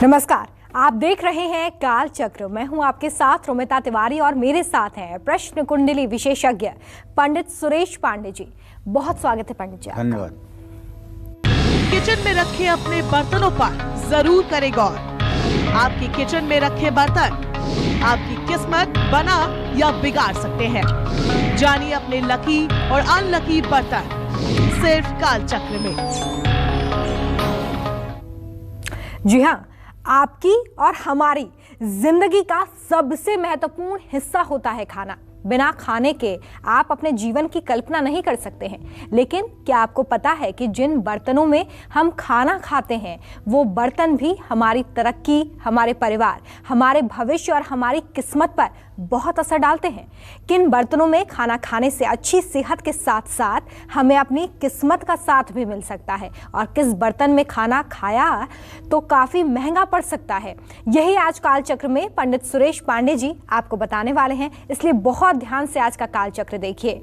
नमस्कार, आप देख रहे हैं काल चक्र। मैं हूं आपके साथ रोमिता तिवारी और मेरे साथ हैं प्रश्न कुंडली विशेषज्ञ पंडित सुरेश पांडे जी। बहुत स्वागत है पंडित जी। धन्यवाद। किचन में रखे अपने बर्तनों पर जरूर करें गौर। आपके किचन में रखे बर्तन आपकी किस्मत बना या बिगाड़ सकते हैं। जानिए अपने लकी और अनलकी बर्तन सिर्फ काल चक्र में। जी हाँ, आपकी और हमारी जिंदगी का सबसे महत्वपूर्ण हिस्सा होता है खाना। बिना खाने के आप अपने जीवन की कल्पना नहीं कर सकते हैं। लेकिन क्या आपको पता है कि जिन बर्तनों में हम खाना खाते हैं वो बर्तन भी हमारी तरक्की, हमारे परिवार, हमारे भविष्य और हमारी किस्मत पर बहुत असर डालते हैं। किन बर्तनों में खाना खाने से अच्छी सेहत के साथ साथ हमें अपनी किस्मत का साथ भी मिल सकता है, और किस बर्तन में खाना खाया तो काफ़ी महंगा पड़ सकता है, यही आज काल चक्र में पंडित सुरेश पांडे जी आपको बताने वाले हैं। इसलिए बहुत ध्यान से आज का काल चक्र देखिए।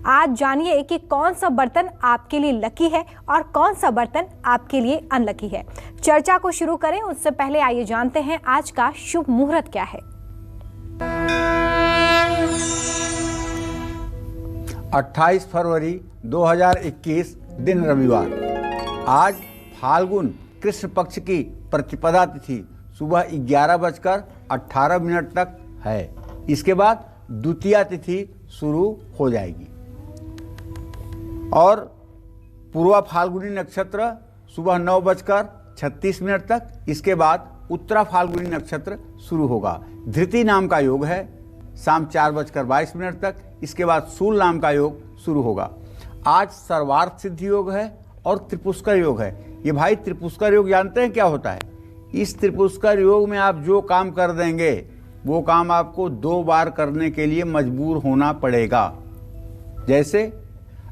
आज जानिए कि कौन सा बर्तन आपके लिए लकी है और कौन सा बर्तन आपके लिए अनलकी है। चर्चा को शुरू करें उससे पहले आइए जानते हैं आज का शुभ मुहूर्त क्या है। 28 फरवरी 2021 दिन रविवार। आज फाल्गुन कृष्ण पक्ष की प्रतिपदा तिथि सुबह 11:18 तक है। इसके बाद द्वितीया तिथि शुरू हो जाएगी और पूर्वा फाल्गुनी नक्षत्र सुबह 9:36 तक। इसके बाद उत्तरा फाल्गुनी नक्षत्र शुरू होगा। धृति नाम का योग है शाम 4:22 तक। इसके बाद शूल नाम का योग शुरू होगा। आज सर्वार्थ सिद्धि योग है और त्रिपुष्कर योग है। ये भाई त्रिपुष्कर योग जानते हैं क्या होता है? इस त्रिपुष्कर योग में आप जो काम कर देंगे वो काम आपको 2 बार करने के लिए मजबूर होना पड़ेगा। जैसे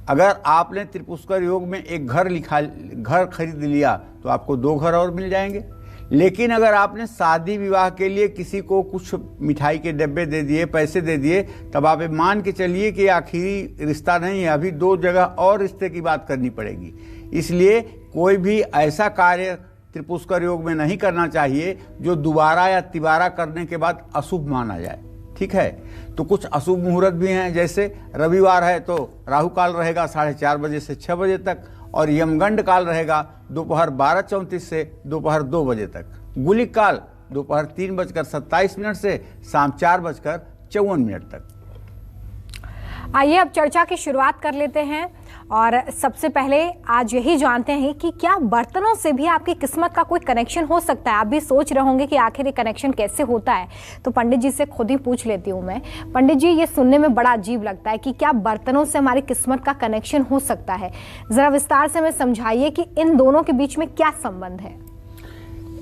अगर आपने त्रिपुष्कर योग में एक घर खरीद लिया तो आपको 2 घर और मिल जाएंगे। लेकिन अगर आपने शादी विवाह के लिए किसी को कुछ मिठाई के डब्बे दे दिए, पैसे दे दिए, तब आप मान के चलिए कि आखिरी रिश्ता नहीं है, अभी 2 जगह और रिश्ते की बात करनी पड़ेगी। इसलिए कोई भी ऐसा कार्य त्रिपुष्कर योग में नहीं करना चाहिए जो दोबारा या तिबारा करने के बाद अशुभ माना जाए। ठीक है, तो कुछ अशुभ मुहूर्त भी हैं। जैसे रविवार है तो राहु काल रहेगा 4:30 बजे से 6 बजे तक, और यमगंड काल रहेगा दोपहर 12:34 से दोपहर 2 बजे तक। गुलिक काल दोपहर 3:27 से शाम 4:54 तक। आइए अब चर्चा की शुरुआत कर लेते हैं और सबसे पहले आज यही जानते हैं कि क्या बर्तनों से भी आपकी किस्मत का कोई कनेक्शन हो सकता है। आप भी सोच रहे होंगे कि आखिर ये कनेक्शन कैसे होता है, तो पंडित जी से खुद ही पूछ लेती हूँ मैं। पंडित जी, ये सुनने में बड़ा अजीब लगता है कि क्या बर्तनों से हमारी किस्मत का कनेक्शन हो सकता है। ज़रा विस्तार से हमें समझाइए कि इन दोनों के बीच में क्या संबंध है।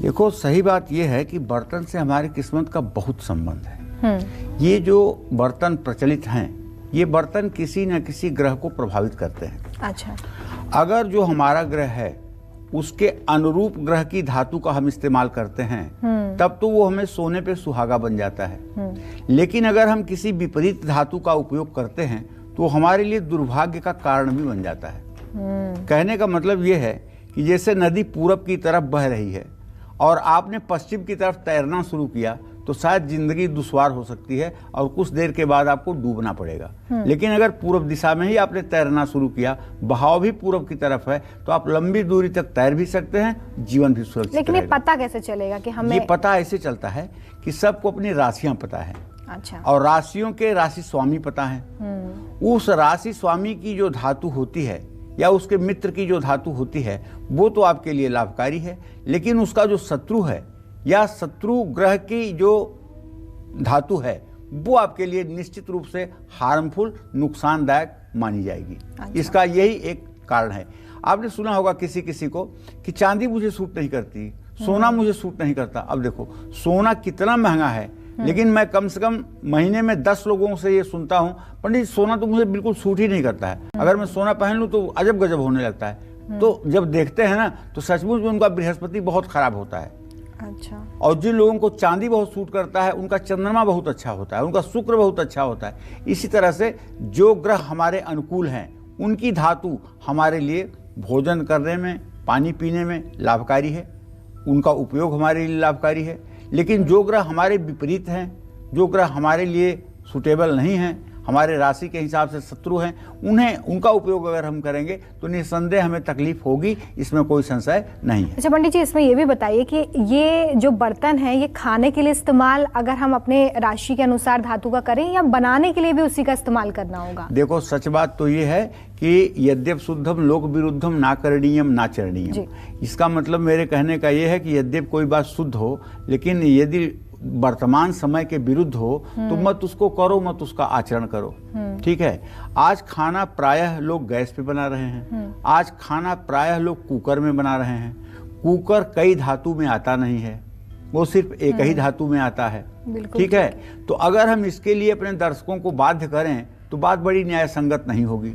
देखो, सही बात यह है कि बर्तन से हमारी किस्मत का बहुत संबंध है। ये जो बर्तन प्रचलित हैं, ये बर्तन किसी न किसी ग्रह को प्रभावित करते हैं। अच्छा। अगर जो हमारा ग्रह है उसके अनुरूप ग्रह की धातु का हम इस्तेमाल करते हैं तब तो वो हमें सोने पे सुहागा बन जाता है। लेकिन अगर हम किसी विपरीत धातु का उपयोग करते हैं तो हमारे लिए दुर्भाग्य का कारण भी बन जाता है। कहने का मतलब ये है कि जैसे नदी पूरब की तरफ बह रही है और आपने पश्चिम की तरफ तैरना शुरू किया तो शायद जिंदगी दुश्वार हो सकती है और कुछ देर के बाद आपको डूबना पड़ेगा। लेकिन अगर पूर्व दिशा में ही आपने तैरना शुरू किया, बहाव भी पूर्व की तरफ है, तो आप लंबी दूरी तक तैर भी सकते हैं, जीवन भी सुरक्षित लेकिन ये पता कैसे चलेगा कि हमें? ये पता ऐसे चलता है कि सबको अपनी राशियां पता है। अच्छा। और राशियों के राशि स्वामी पता है। उस राशि स्वामी की जो धातु होती है या उसके मित्र की जो धातु होती है वो तो आपके लिए लाभकारी है, लेकिन उसका जो शत्रु है या शत्रु ग्रह की जो धातु है वो आपके लिए निश्चित रूप से हार्मफुल, नुकसानदायक मानी जाएगी। अच्छा। इसका यही एक कारण है। आपने सुना होगा किसी किसी को कि चांदी मुझे सूट नहीं करती, सोना मुझे सूट नहीं करता। अब देखो, सोना कितना महंगा है, लेकिन मैं कम से कम महीने में 10 लोगों से ये सुनता हूँ, पंडित सोना तो मुझे बिल्कुल सूट ही नहीं करता है, अगर मैं सोना पहन लूँ तो अजब गजब होने लगता है। तो जब देखते हैं ना तो सचमुच में उनका बृहस्पति बहुत खराब होता है। अच्छा। और जिन लोगों को चांदी बहुत सूट करता है उनका चंद्रमा बहुत अच्छा होता है, उनका शुक्र बहुत अच्छा होता है। इसी तरह से जो ग्रह हमारे अनुकूल हैं उनकी धातु हमारे लिए भोजन करने में, पानी पीने में लाभकारी है। उनका उपयोग हमारे लिए लाभकारी है। लेकिन जो ग्रह हमारे विपरीत हैं, जो ग्रह हमारे लिए सुटेबल नहीं हैं, हमारे राशि के हिसाब से शत्रु हैं, उनका उपयोग अगर हम करेंगे तो निस्संदेह हमें तकलीफ होगी, इसमें कोई संशय नहीं है। अच्छा पंडित जी, इसमें ये भी बताइए कि ये जो बर्तन है ये खाने के लिए इस्तेमाल अगर हम अपने राशि के अनुसार धातु का करें या बनाने के लिए भी उसी का इस्तेमाल करना होगा? देखो, सच बात तो ये है कि यद्यप शुद्धम लोक विरुद्धम ना करणीयम ना चरणीयम। इसका मतलब मेरे कहने का ये है कि यद्यप कोई बात शुद्ध हो, लेकिन यदि वर्तमान समय के विरुद्ध हो तो मत उसको करो, मत उसका आचरण करो। ठीक है। आज खाना प्रायः लोग गैस पे बना रहे हैं, आज खाना प्रायः लोग कुकर में बना रहे हैं। कुकर कई धातु में आता नहीं है, वो सिर्फ एक ही धातु में आता है। ठीक है। तो अगर हम इसके लिए अपने दर्शकों को बाध्य करें तो बात बड़ी न्याय संगत नहीं होगी।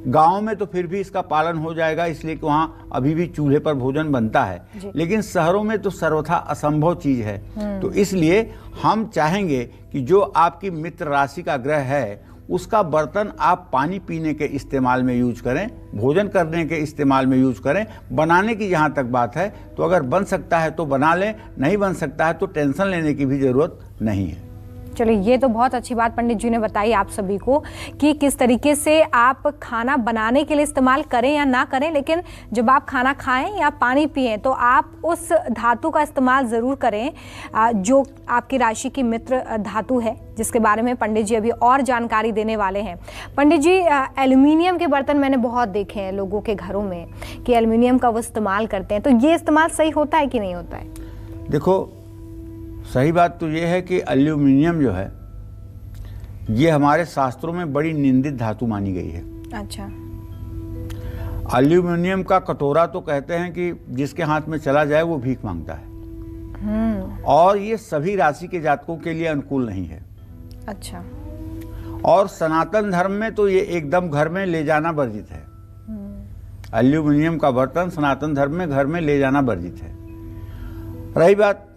गांव में तो फिर भी इसका पालन हो जाएगा, इसलिए कि वहां अभी भी चूल्हे पर भोजन बनता है, लेकिन शहरों में तो सर्वथा असंभव चीज है। तो इसलिए हम चाहेंगे कि जो आपकी मित्र राशि का ग्रह है उसका बर्तन आप पानी पीने के इस्तेमाल में यूज करें, भोजन करने के इस्तेमाल में यूज करें। बनाने की जहाँ तक बात है तो अगर बन सकता है तो बना लें, नहीं बन सकता है तो टेंशन लेने की भी जरूरत नहीं है। चलिए, ये तो बहुत अच्छी बात पंडित जी ने बताई आप सभी को कि किस तरीके से आप खाना बनाने के लिए इस्तेमाल करें या ना करें, लेकिन जब आप खाना खाएं या पानी पिएं तो आप उस धातु का इस्तेमाल ज़रूर करें जो आपकी राशि की मित्र धातु है, जिसके बारे में पंडित जी अभी और जानकारी देने वाले हैं। पंडित जी, एल्युमिनियम के बर्तन मैंने बहुत देखे हैं लोगों के घरों में कि एल्युमिनियम का वो इस्तेमाल करते हैं, तो ये इस्तेमाल सही होता है कि नहीं होता है? देखो, सही बात तो ये है कि एल्यूमिनियम जो है ये हमारे शास्त्रों में बड़ी निंदित धातु मानी गई है। अच्छा। एल्यूमिनियम का कटोरा तो कहते हैं कि जिसके हाथ में चला जाए वो भीख मांगता है, और ये सभी राशि के जातकों के लिए अनुकूल नहीं है। अच्छा। और सनातन धर्म में तो ये एकदम घर में ले जाना वर्जित है। एल्यूमिनियम का बर्तन सनातन धर्म में घर में ले जाना वर्जित है। रही बात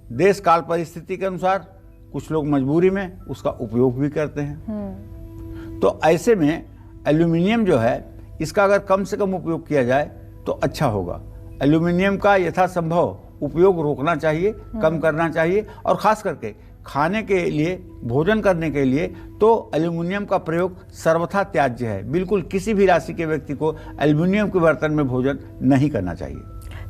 देश काल परिस्थिति के अनुसार, कुछ लोग मजबूरी में उसका उपयोग भी करते हैं। तो ऐसे में एल्यूमिनियम जो है इसका अगर कम से कम उपयोग किया जाए तो अच्छा होगा। एल्यूमिनियम का यथासंभव उपयोग रोकना चाहिए, कम करना चाहिए, और खास करके खाने के लिए, भोजन करने के लिए तो एल्यूमिनियम का प्रयोग सर्वथा त्याज्य है। बिल्कुल किसी भी राशि के व्यक्ति को एल्यूमिनियम के बर्तन में भोजन नहीं करना चाहिए।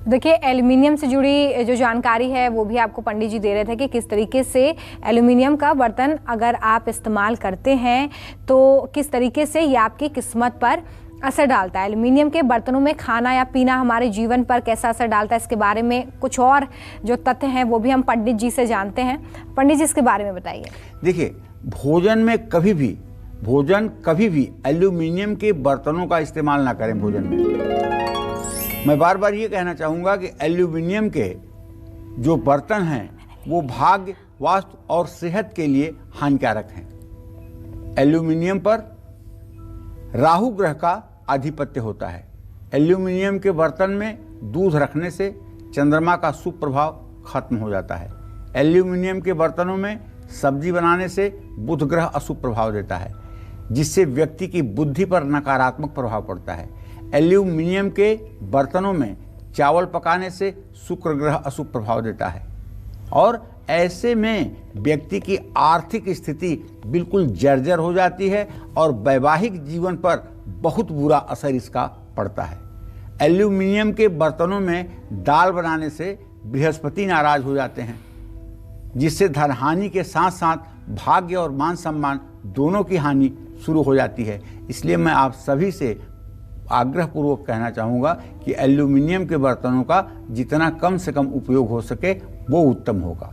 देखिए, एल्युमिनियम से जुड़ी जो जानकारी है वो भी आपको पंडित जी दे रहे थे कि किस तरीके से एल्युमिनियम का बर्तन अगर आप इस्तेमाल करते हैं तो किस तरीके से ये आपकी किस्मत पर असर डालता है। एल्युमिनियम के बर्तनों में खाना या पीना हमारे जीवन पर कैसा असर डालता है, इसके बारे में कुछ और जो तथ्य हैं वो भी हम पंडित जी से जानते हैं। पंडित जी, इसके बारे में बताइए। देखिए, भोजन में कभी भी एल्यूमिनियम के बर्तनों का इस्तेमाल ना करें भोजन में। मैं बार बार ये कहना चाहूँगा कि एल्यूमिनियम के जो बर्तन हैं वो भाग्य, वास्तु और सेहत के लिए हानिकारक हैं। एल्यूमिनियम पर राहु ग्रह का आधिपत्य होता है। एल्यूमिनियम के बर्तन में दूध रखने से चंद्रमा का शुभ प्रभाव खत्म हो जाता है। एल्यूमिनियम के बर्तनों में सब्जी बनाने से बुध ग्रह अशुभ प्रभाव देता है, जिससे व्यक्ति की बुद्धि पर नकारात्मक प्रभाव पड़ता है। एल्यूमिनियम के बर्तनों में चावल पकाने से शुक्र ग्रह अशुभ प्रभाव देता है, और ऐसे में व्यक्ति की आर्थिक स्थिति बिल्कुल जर्जर हो जाती है और वैवाहिक जीवन पर बहुत बुरा असर इसका पड़ता है। एल्यूमिनियम के बर्तनों में दाल बनाने से बृहस्पति नाराज हो जाते हैं, जिससे धन हानि के साथ साथ भाग्य और मान सम्मान दोनों की हानि शुरू हो जाती है। इसलिए मैं आप सभी से आग्रहपूर्वक कहना चाहूँगा कि एल्यूमिनियम के बर्तनों का जितना कम से कम उपयोग हो सके वो उत्तम होगा।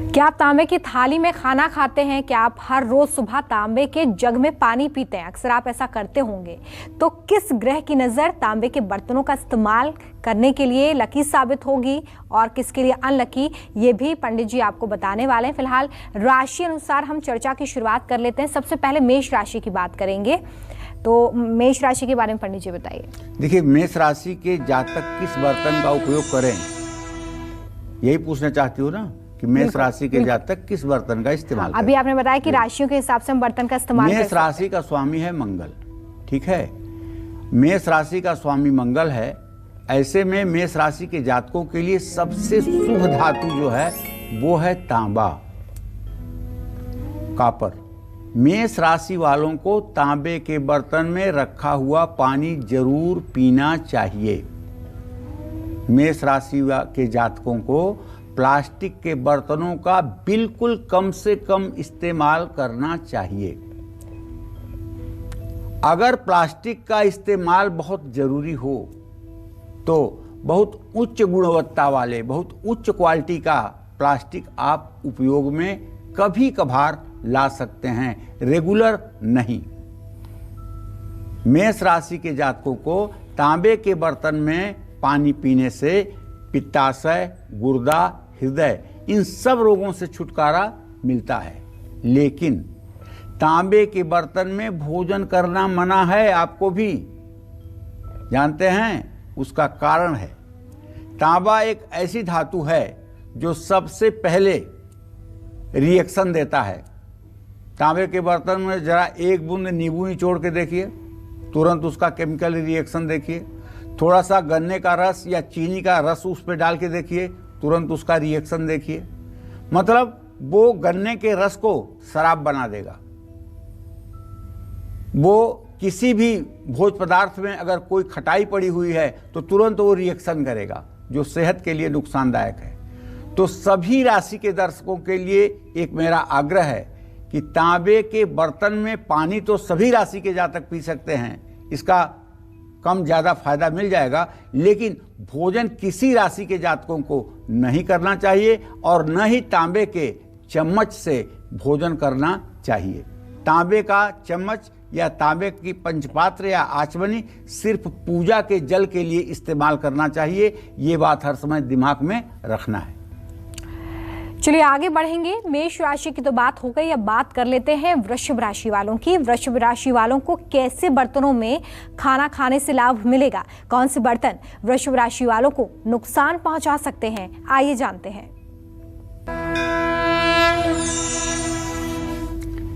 क्या आप तांबे की थाली में खाना खाते हैं? क्या आप हर रोज सुबह तांबे के जग में पानी पीते हैं? अक्सर आप ऐसा करते होंगे। तो किस ग्रह की नज़र तांबे के बर्तनों का इस्तेमाल करने के लिए लकी साबित होगी और किसके लिए अनलकी, ये भी पंडित जी आपको बताने वाले हैं। फिलहाल राशि अनुसार हम चर्चा की शुरुआत कर लेते हैं। सबसे पहले मेष राशि की बात करेंगे, तो मेष राशि के बारे में पंडित जी बताइए। देखिए, मेष राशि के जातक किस बर्तन का उपयोग करें, यही पूछना चाहती हूँ ना कि मेष राशि के जातक किस बर्तन का इस्तेमाल करें। अभी आपने बताया कि राशियों के हिसाब से हम बर्तन का इस्तेमाल मेष राशि का स्वामी है मंगल। ठीक है, मेष राशि का स्वामी मंगल है, ऐसे में मेष राशि के जातकों के लिए सबसे शुभ धातु जो है वो है तांबा, कॉपर। मेष राशि वालों को तांबे के बर्तन में रखा हुआ पानी जरूर पीना चाहिए। मेष राशि के जातकों को प्लास्टिक के बर्तनों का बिल्कुल कम से कम इस्तेमाल करना चाहिए। अगर प्लास्टिक का इस्तेमाल बहुत जरूरी हो तो बहुत उच्च गुणवत्ता वाले, बहुत उच्च क्वालिटी का प्लास्टिक आप उपयोग में कभी कभार ला सकते हैं, रेगुलर नहीं। मेष राशि के जातकों को तांबे के बर्तन में पानी पीने से पित्ताशय, गुर्दा, हृदय इन सब रोगों से छुटकारा मिलता है। लेकिन तांबे के बर्तन में भोजन करना मना है, आपको भी जानते हैं। उसका कारण है तांबा एक ऐसी धातु है जो सबसे पहले रिएक्शन देता है। तांबे के बर्तन में जरा एक बूंद नींबू निचोड़ के देखिए, तुरंत उसका केमिकल रिएक्शन देखिए। थोड़ा सा गन्ने का रस या चीनी का रस उस पर डाल के देखिए, तुरंत उसका रिएक्शन देखिए। मतलब वो गन्ने के रस को शराब बना देगा। वो किसी भी भोज पदार्थ में अगर कोई खटाई पड़ी हुई है तो तुरंत वो रिएक्शन करेगा, जो सेहत के लिए नुकसानदायक है। तो सभी राशि के दर्शकों के लिए एक मेरा आग्रह है कि तांबे के बर्तन में पानी तो सभी राशि के जातक पी सकते हैं, इसका कम ज़्यादा फायदा मिल जाएगा, लेकिन भोजन किसी राशि के जातकों को नहीं करना चाहिए और न ही तांबे के चम्मच से भोजन करना चाहिए। तांबे का चम्मच या तांबे की पंचपात्र या आचमनी सिर्फ पूजा के जल के लिए इस्तेमाल करना चाहिए। ये बात हर समय दिमाग में रखना है। चलिए आगे बढ़ेंगे। मेष राशि की तो बात हो गई, अब बात कर लेते हैं वृषभ राशि वालों की। वृषभ राशि वालों को कैसे बर्तनों में खाना खाने से लाभ मिलेगा, कौन से बर्तन वृषभ राशि वालों को नुकसान पहुंचा सकते हैं, आइए जानते हैं।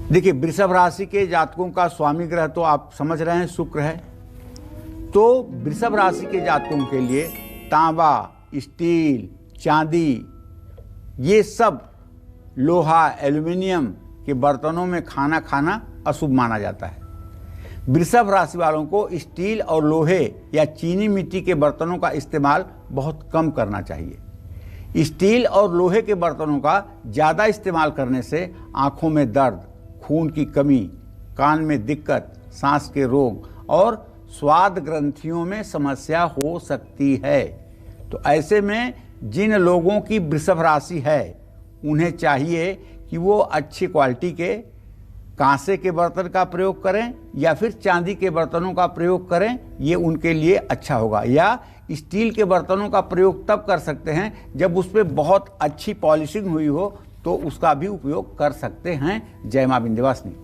देखिए, वृषभ राशि के जातकों का स्वामी ग्रह तो आप समझ रहे हैं शुक्र है। तो वृषभ राशि के जातकों के लिए तांबा, स्टील, चांदी, ये सब लोहा, एल्युमिनियम के बर्तनों में खाना खाना अशुभ माना जाता है। वृषभ राशि वालों को स्टील और लोहे या चीनी मिट्टी के बर्तनों का इस्तेमाल बहुत कम करना चाहिए। स्टील और लोहे के बर्तनों का ज़्यादा इस्तेमाल करने से आँखों में दर्द, खून की कमी, कान में दिक्कत, सांस के रोग और स्वाद ग्रंथियों में समस्या हो सकती है। तो ऐसे में जिन लोगों की वृषभ राशि है उन्हें चाहिए कि वो अच्छी क्वालिटी के कांसे के बर्तन का प्रयोग करें या फिर चांदी के बर्तनों का प्रयोग करें, ये उनके लिए अच्छा होगा। या स्टील के बर्तनों का प्रयोग तब कर सकते हैं जब उस पर बहुत अच्छी पॉलिशिंग हुई हो, तो उसका भी उपयोग कर सकते हैं। जय मां विंध्यवासिनी।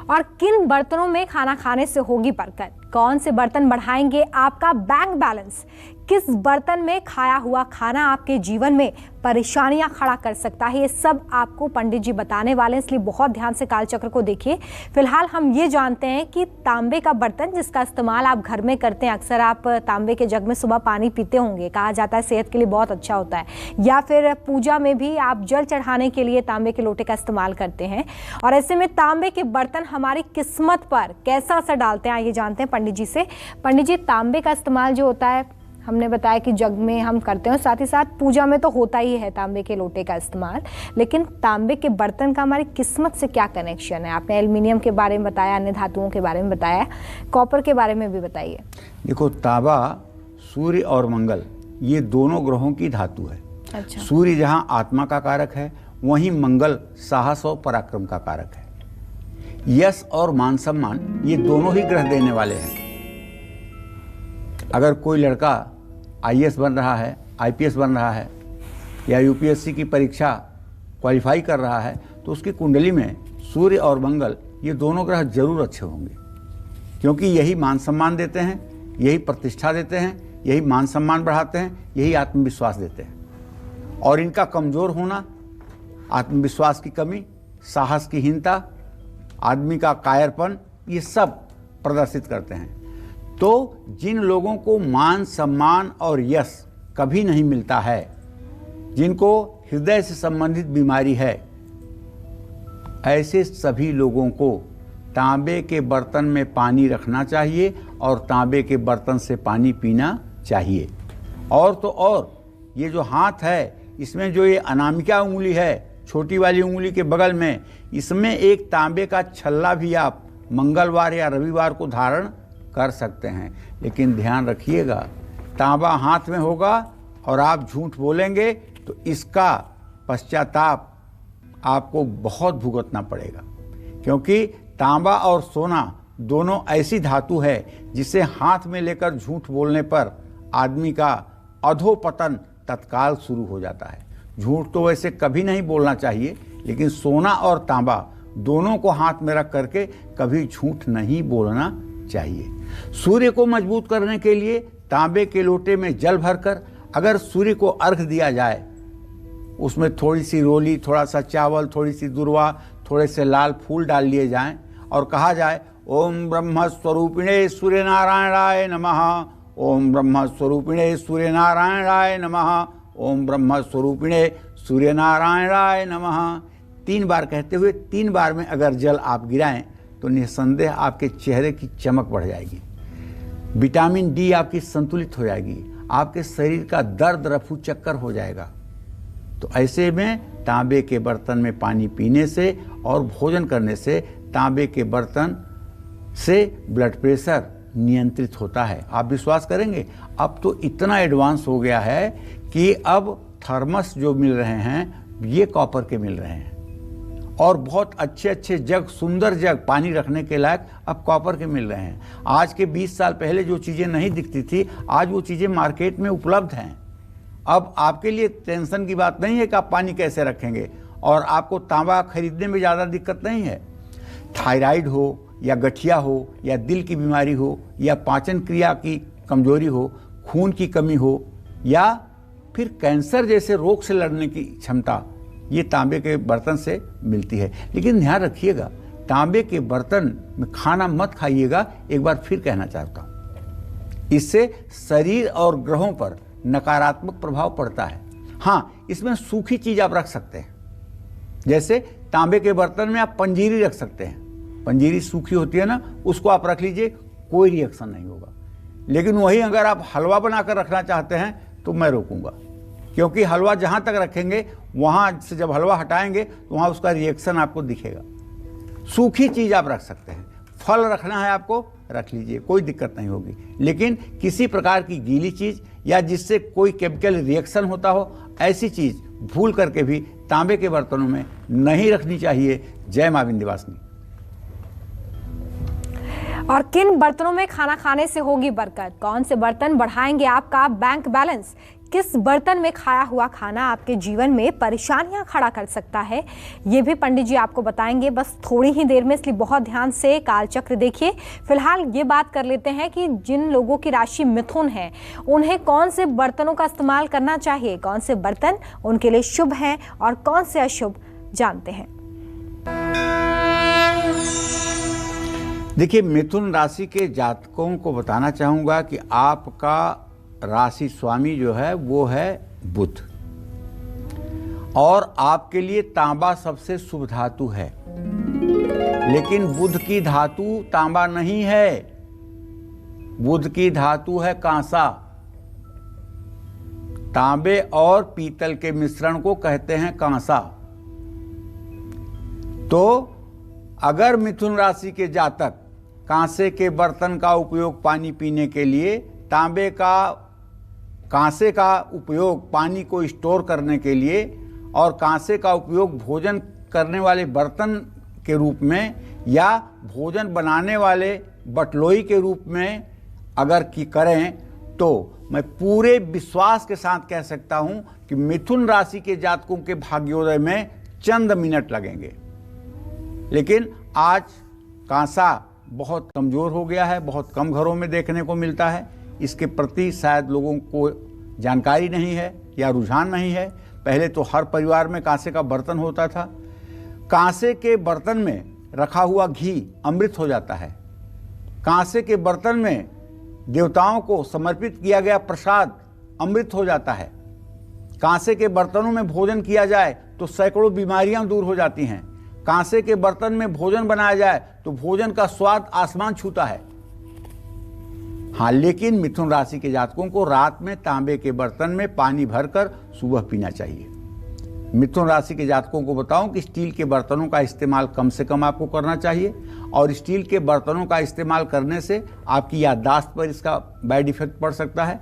और किन बर्तनों में खाना खाने से होगी बरकत, कौन से बर्तन बढ़ाएंगे आपका बैंक बैलेंस, किस बर्तन में खाया हुआ खाना आपके जीवन में परेशानियां खड़ा कर सकता है, ये सब आपको पंडित जी बताने वाले हैं, इसलिए बहुत ध्यान से कालचक्र को देखिए। फिलहाल हम ये जानते हैं कि तांबे का बर्तन जिसका इस्तेमाल आप घर में करते हैं, अक्सर आप तांबे के जग में सुबह पानी पीते होंगे, कहा जाता है सेहत के लिए बहुत अच्छा होता है, या फिर पूजा में भी आप जल चढ़ाने के लिए तांबे के लोटे का इस्तेमाल करते हैं। और ऐसे में तांबे के बर्तन हमारी किस्मत पर कैसा असर डालते हैं, आइए जानते हैं पंडित जी से। पंडित जी, तांबे का इस्तेमाल जो होता है हमने बताया कि जग में हम करते हैं, साथ ही साथ पूजा में तो होता ही है तांबे के लोटे का इस्तेमाल, लेकिन तांबे के बर्तन का हमारी किस्मत से क्या कनेक्शन है? आपने एल्युमिनियम के बारे में बताया, अन्य धातुओं के बारे में बताया, कॉपर के बारे में भी बताइए। देखो, तांबा सूर्य और मंगल ये दोनों ग्रहों की धातु है। अच्छा। सूर्य जहाँ आत्मा का कारक है, वहीं मंगल साहस और पराक्रम का कारक है। यश और मान सम्मान ये दोनों ही ग्रह देने वाले हैं। अगर कोई लड़का आईएएस बन रहा है, आईपीएस बन रहा है या यूपीएससी की परीक्षा क्वालिफाई कर रहा है, तो उसकी कुंडली में सूर्य और मंगल ये दोनों ग्रह जरूर अच्छे होंगे, क्योंकि यही मान सम्मान देते हैं, यही प्रतिष्ठा देते हैं, यही मान सम्मान बढ़ाते हैं, यही आत्मविश्वास देते हैं। और इनका कमज़ोर होना, आत्मविश्वास की कमी, साहस की हीनता, आदमी का कायरपन, ये सब प्रदर्शित करते हैं। तो जिन लोगों को मान सम्मान और यश कभी नहीं मिलता है, जिनको हृदय से संबंधित बीमारी है, ऐसे सभी लोगों को तांबे के बर्तन में पानी रखना चाहिए और तांबे के बर्तन से पानी पीना चाहिए। और तो और ये जो हाथ है, इसमें जो ये अनामिका उंगली है, छोटी वाली उंगली के बगल में, इसमें एक तांबे का छल्ला भी आप मंगलवार या रविवार को धारण कर सकते हैं। लेकिन ध्यान रखिएगा, तांबा हाथ में होगा और आप झूठ बोलेंगे तो इसका पश्चाताप आपको बहुत भुगतना पड़ेगा, क्योंकि तांबा और सोना दोनों ऐसी धातु है जिसे हाथ में लेकर झूठ बोलने पर आदमी का अधोपतन तत्काल शुरू हो जाता है। झूठ तो वैसे कभी नहीं बोलना चाहिए, लेकिन सोना और तांबा दोनों को हाथ में रख करके कभी झूठ नहीं बोलना चाहिए। सूर्य को मजबूत करने के लिए तांबे के लोटे में जल भरकर अगर सूर्य को अर्घ दिया जाए, उसमें थोड़ी सी रोली, थोड़ा सा चावल, थोड़ी सी दुर्वा, थोड़े से लाल फूल डाल लिए जाएं और कहा जाए ओम ब्रह्म स्वरूपिणे सूर्य नारायणाय नमः, ओम ब्रह्म स्वरूपिणे सूर्य नारायणाय नमः, ओम ब्रह्म स्वरूपिणे सूर्य नारायणाय नमः। 3 बार कहते हुए 3 बार में अगर जल आप गिराएं तो निस्संदेह आपके चेहरे की चमक बढ़ जाएगी, विटामिन डी आपकी संतुलित हो जाएगी, आपके शरीर का दर्द रफू चक्कर हो जाएगा। तो ऐसे में तांबे के बर्तन में पानी पीने से और भोजन करने से तांबे के बर्तन से ब्लड प्रेशर नियंत्रित होता है। आप विश्वास करेंगे, अब तो इतना एडवांस हो गया है कि अब थर्मस जो मिल रहे हैं ये कॉपर के मिल रहे हैं, और बहुत अच्छे अच्छे जग, सुंदर जग पानी रखने के लायक अब कॉपर के मिल रहे हैं। आज के 20 साल पहले जो चीज़ें नहीं दिखती थी, आज वो चीज़ें मार्केट में उपलब्ध हैं। अब आपके लिए टेंशन की बात नहीं है कि आप पानी कैसे रखेंगे, और आपको तांबा खरीदने में ज़्यादा दिक्कत नहीं है। थायराइड हो या गठिया हो या दिल की बीमारी हो या पाचन क्रिया की कमजोरी हो, खून की कमी हो या फिर कैंसर जैसे रोग से लड़ने की क्षमता, ये तांबे के बर्तन से मिलती है। लेकिन ध्यान रखिएगा, तांबे के बर्तन में खाना मत खाइएगा, एक बार फिर कहना चाहता हूँ। इससे शरीर और ग्रहों पर नकारात्मक प्रभाव पड़ता है। हाँ, इसमें सूखी चीज आप रख सकते हैं, जैसे तांबे के बर्तन में आप पंजीरी रख सकते हैं। पंजीरी सूखी होती है ना, उसको आप रख लीजिए, कोई रिएक्शन नहीं होगा। लेकिन वही अगर आप हलवा बनाकर रखना चाहते हैं तो मैं रोकूंगा, क्योंकि हलवा जहां तक रखेंगे वहां से जब हलवा हटाएंगे तो वहां उसका रिएक्शन आपको दिखेगा। सूखी चीज आप रख सकते हैं। फल रखना है आपको, रख लीजिए, कोई दिक्कत नहीं होगी। लेकिन किसी प्रकार की गीली चीज या जिससे कोई केमिकल रिएक्शन होता हो, ऐसी चीज भूल करके भी तांबे के बर्तनों में नहीं रखनी चाहिए। जय मां विंध्यवासिनी। और किन बर्तनों में खाना खाने से होगी बरकत? कौन से बर्तन बढ़ाएंगे आपका बैंक बैलेंस? किस बर्तन में खाया हुआ खाना आपके जीवन में परेशानियां खड़ा कर सकता है, ये भी पंडित जी आपको बताएंगे बस थोड़ी ही देर में, इसलिए बहुत ध्यान से कालचक्र देखिए। फिलहाल ये बात कर लेते हैं कि जिन लोगों की राशि मिथुन है, उन्हें कौन से बर्तनों का इस्तेमाल करना चाहिए, कौन से बर्तन उनके लिए शुभ हैं और कौन से अशुभ, जानते हैं। देखिए, मिथुन राशि के जातकों को बताना चाहूंगा कि आपका राशि स्वामी जो है वो है बुध, और आपके लिए तांबा सबसे शुभ धातु है। लेकिन बुध की धातु तांबा नहीं है, बुध की धातु है कांसा। तांबे और पीतल के मिश्रण को कहते हैं कांसा। तो अगर मिथुन राशि के जातक कांसे के बर्तन का उपयोग पानी पीने के लिए, कांसे का उपयोग पानी को स्टोर करने के लिए, और कांसे का उपयोग भोजन करने वाले बर्तन के रूप में या भोजन बनाने वाले बटलोई के रूप में अगर की करें, तो मैं पूरे विश्वास के साथ कह सकता हूं कि मिथुन राशि के जातकों के भाग्योदय में चंद मिनट लगेंगे। लेकिन आज कांसा बहुत कमजोर हो गया है, बहुत कम घरों में देखने को मिलता है। इसके प्रति शायद लोगों को जानकारी नहीं है या रुझान नहीं है। पहले तो हर परिवार में कांसे का बर्तन होता था। कांसे के बर्तन में रखा हुआ घी अमृत हो जाता है। कांसे के बर्तन में देवताओं को समर्पित किया गया प्रसाद अमृत हो जाता है। कांसे के बर्तनों में भोजन किया जाए तो सैकड़ों बीमारियां दूर हो जाती हैं। कांसे के बर्तन में भोजन बनाया जाए तो भोजन का स्वाद आसमान छूता है। हाँ, लेकिन मिथुन राशि के जातकों को रात में तांबे के बर्तन में पानी भरकर सुबह पीना चाहिए। मिथुन राशि के जातकों को बताऊं कि स्टील के बर्तनों का इस्तेमाल कम से कम आपको करना चाहिए, और स्टील के बर्तनों का इस्तेमाल करने से आपकी याददाश्त पर इसका बैड इफेक्ट पड़ सकता है।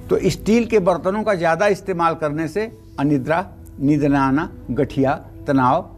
तो स्टील के बर्तनों का ज़्यादा इस्तेमाल करने से अनिद्रा, नींद न आना, गठिया, तनाव,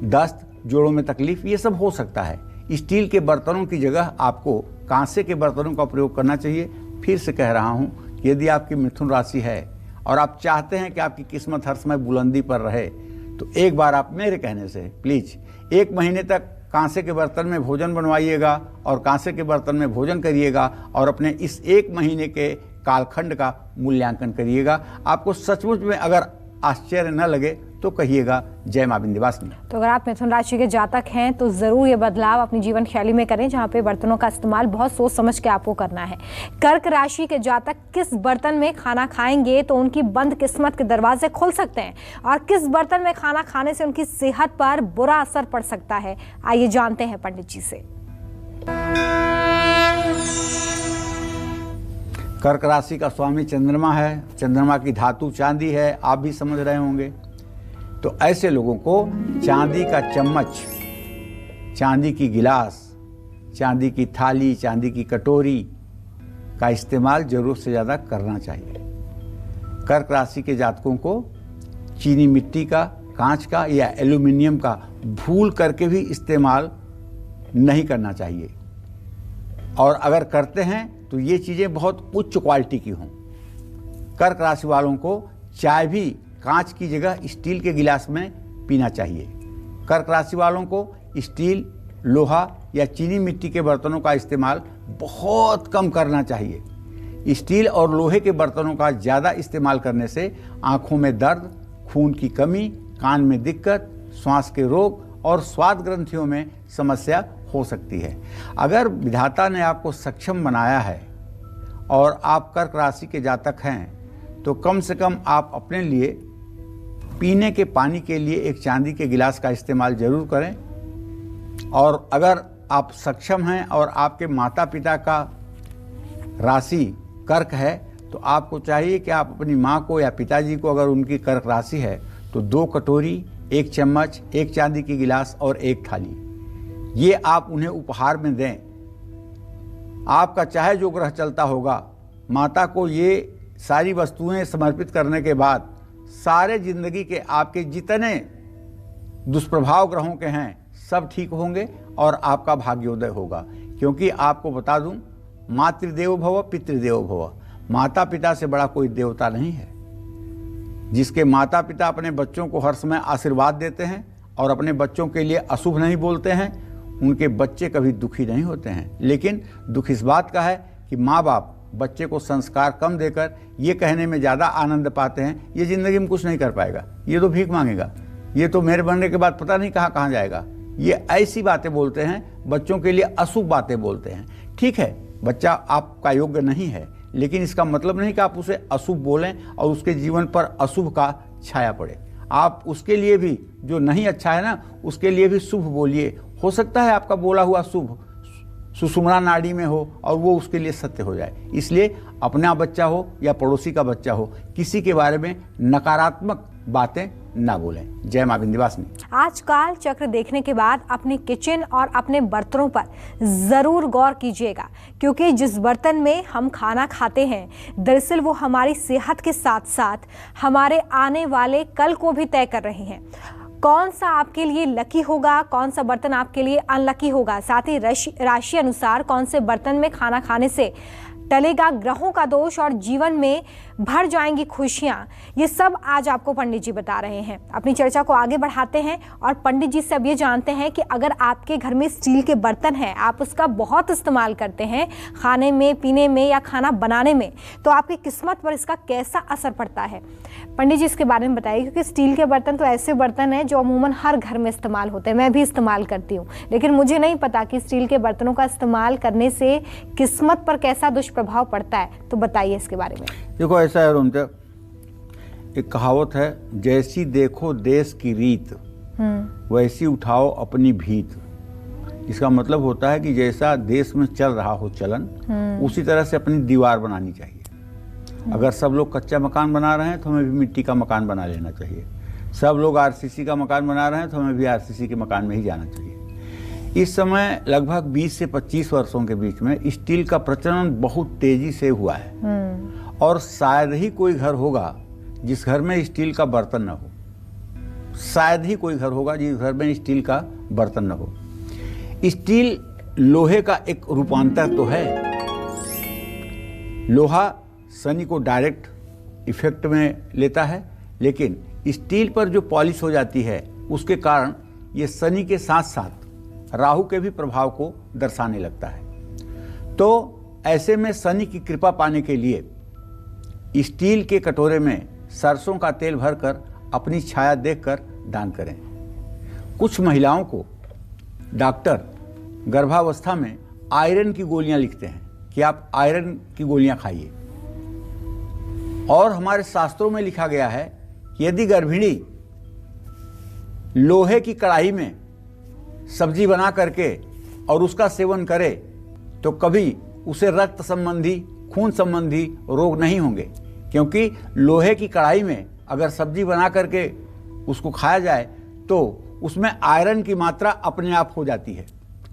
दस्त, जोड़ों में तकलीफ, ये सब हो सकता है। स्टील के बर्तनों की जगह आपको कांसे के बर्तनों का प्रयोग करना चाहिए। फिर से कह रहा हूँ, यदि आपकी मिथुन राशि है और आप चाहते हैं कि आपकी किस्मत हर समय बुलंदी पर रहे, तो एक बार आप मेरे कहने से प्लीज़ 1 महीने तक कांसे के बर्तन में भोजन बनवाइएगा और कांसे के बर्तन में भोजन करिएगा और अपने इस 1 महीने के कालखंड का मूल्यांकन करिएगा। आपको सचमुच में अगर आश्चर्य न लगे तो कहिएगा। जय मां विंध्यवासिनी। तो अगर आप मिथुन राशि के जातक हैं तो जरूर ये बदलाव अपनी जीवन शैली में करें, जहां पे बर्तनों का इस्तेमाल बहुत सोच समझ के आपको करना है। कर्क राशि के जातक किस बर्तन में खाना खाएंगे तो उनकी बंद किस्मत के दरवाजे खुल सकते हैं, और किस बर्तन में खाना खाने से उनकी सेहत पर बुरा असर पड़ सकता है, आइए जानते हैं पंडित जी से। कर्क राशि का स्वामी चंद्रमा है। चंद्रमा की धातु चांदी है, आप भी समझ रहे होंगे। तो ऐसे लोगों को चांदी का चम्मच, चांदी की गिलास, चांदी की थाली, चांदी की कटोरी का इस्तेमाल जरूरत से ज़्यादा करना चाहिए। कर्क राशि के जातकों को चीनी मिट्टी का, कांच का या एल्यूमिनियम का भूल करके भी इस्तेमाल नहीं करना चाहिए, और अगर करते हैं तो ये चीज़ें बहुत उच्च क्वालिटी की हों। कर्क राशि वालों को चाय भी कांच की जगह स्टील के गिलास में पीना चाहिए। कर्क राशि वालों को स्टील, लोहा या चीनी मिट्टी के बर्तनों का इस्तेमाल बहुत कम करना चाहिए। स्टील और लोहे के बर्तनों का ज़्यादा इस्तेमाल करने से आँखों में दर्द, खून की कमी, कान में दिक्कत, श्वास के रोग और स्वाद ग्रंथियों में समस्या हो सकती है। अगर विधाता ने आपको सक्षम बनाया है और आप कर्क राशि के जातक हैं तो कम से कम आप अपने लिए पीने के पानी के लिए एक चांदी के गिलास का इस्तेमाल जरूर करें। और अगर आप सक्षम हैं और आपके माता पिता का राशि कर्क है तो आपको चाहिए कि आप अपनी माँ को या पिताजी को, अगर उनकी कर्क राशि है, तो 2 कटोरी, 1 चम्मच, 1 चांदी की गिलास और 1 थाली, ये आप उन्हें उपहार में दें। आपका चाहे जो ग्रह चलता होगा, माता को ये सारी वस्तुएं समर्पित करने के बाद सारे जिंदगी के आपके जितने दुष्प्रभाव ग्रहों के हैं सब ठीक होंगे और आपका भाग्योदय होगा। क्योंकि आपको बता दूं, मातृदेवो भव पितृदेवो भव, माता पिता से बड़ा कोई देवता नहीं है। जिसके माता पिता अपने बच्चों को हर समय आशीर्वाद देते हैं और अपने बच्चों के लिए अशुभ नहीं बोलते हैं, उनके बच्चे कभी दुखी नहीं होते हैं। लेकिन दुख इस बात का है कि माँ बाप बच्चे को संस्कार कम देकर ये कहने में ज़्यादा आनंद पाते हैं, ये ज़िंदगी में कुछ नहीं कर पाएगा, ये तो भीख मांगेगा, ये तो मेरे बनने के बाद पता नहीं कहाँ जाएगा। ये ऐसी बातें बोलते हैं, बच्चों के लिए अशुभ बातें बोलते हैं। ठीक है, बच्चा आपका योग्य नहीं है, लेकिन इसका मतलब नहीं कि आप उसे अशुभ बोलें और उसके जीवन पर अशुभ का छाया पड़े। आप उसके लिए भी जो नहीं अच्छा है ना, उसके लिए भी शुभ बोलिए। हो सकता है आपका बोला हुआ शुभ सुषुम्ना नाड़ी में हो और वो उसके लिए सत्य हो जाए। इसलिए अपना बच्चा हो या पड़ोसी का बच्चा हो, किसी के बारे में नकारात्मक बातें ना बोलें। जय मां विंध्यवासिनी। आज काल चक्र देखने के बाद अपने किचन और अपने बर्तनों पर जरूर गौर कीजिएगा, क्योंकि जिस बर्तन में हम खाना खाते हैं दरअसल वो हमारी सेहत के साथ साथ हमारे आने वाले कल को भी तय कर रहे हैं। कौन सा आपके लिए लकी होगा, कौन सा बर्तन आपके लिए अनलकी होगा, साथ ही राशि अनुसार कौन से बर्तन में खाना खाने से टलेगा ग्रहों का दोष और जीवन में भर जाएंगी खुशियां। ये सब आज आपको पंडित जी बता रहे हैं। अपनी चर्चा को आगे बढ़ाते हैं और पंडित जी से अब ये जानते हैं कि अगर आपके घर में स्टील के बर्तन हैं, आप उसका बहुत इस्तेमाल करते हैं खाने में, पीने में या खाना बनाने में, तो आपकी किस्मत पर इसका कैसा असर पड़ता है। पंडित जी इसके बारे में बताइए, क्योंकि स्टील के बर्तन तो ऐसे बर्तन हैं जो अमूमन हर घर में इस्तेमाल होते हैं, मैं भी इस्तेमाल करती हूँ, लेकिन मुझे नहीं पता कि स्टील के बर्तनों का इस्तेमाल करने से किस्मत पर कैसा दुष्प्रभाव पड़ता है। तो बताइए इसके बारे में। देखो ऐसा है रोमता, एक कहावत है, जैसी देखो देश की रीत वैसी उठाओ अपनी भीत। इसका मतलब होता है कि जैसा देश में चल रहा हो चलन, उसी तरह से अपनी दीवार बनानी चाहिए। अगर सब लोग कच्चा मकान बना रहे हैं तो हमें भी मिट्टी का मकान बना लेना चाहिए। सब लोग आरसीसी का मकान बना रहे हैं तो हमें भी आरसीसी के मकान में ही जाना चाहिए। इस समय लगभग 20 से 25 वर्षों के बीच में स्टील का प्रचलन बहुत तेजी से हुआ है और शायद ही कोई घर होगा जिस घर में स्टील का बर्तन न हो। शायद ही कोई घर होगा जिस घर में स्टील का बर्तन न हो। स्टील लोहे का एक रूपांतर तो है। लोहा शनि को डायरेक्ट इफेक्ट में लेता है, लेकिन स्टील पर जो पॉलिश हो जाती है उसके कारण ये शनि के साथ साथ राहु के भी प्रभाव को दर्शाने लगता है। तो ऐसे में शनि की कृपा पाने के लिए स्टील के कटोरे में सरसों का तेल भरकर अपनी छाया देखकर दान करें। कुछ महिलाओं को डॉक्टर गर्भावस्था में आयरन की गोलियां लिखते हैं कि आप आयरन की गोलियां खाइए, और हमारे शास्त्रों में लिखा गया है कि यदि गर्भिणी लोहे की कढ़ाई में सब्जी बना करके और उसका सेवन करे तो कभी उसे रक्त संबंधी, खून संबंधी रोग नहीं होंगे, क्योंकि लोहे की कढ़ाई में अगर सब्जी बना करके उसको खाया जाए तो उसमें आयरन की मात्रा अपने आप हो जाती है।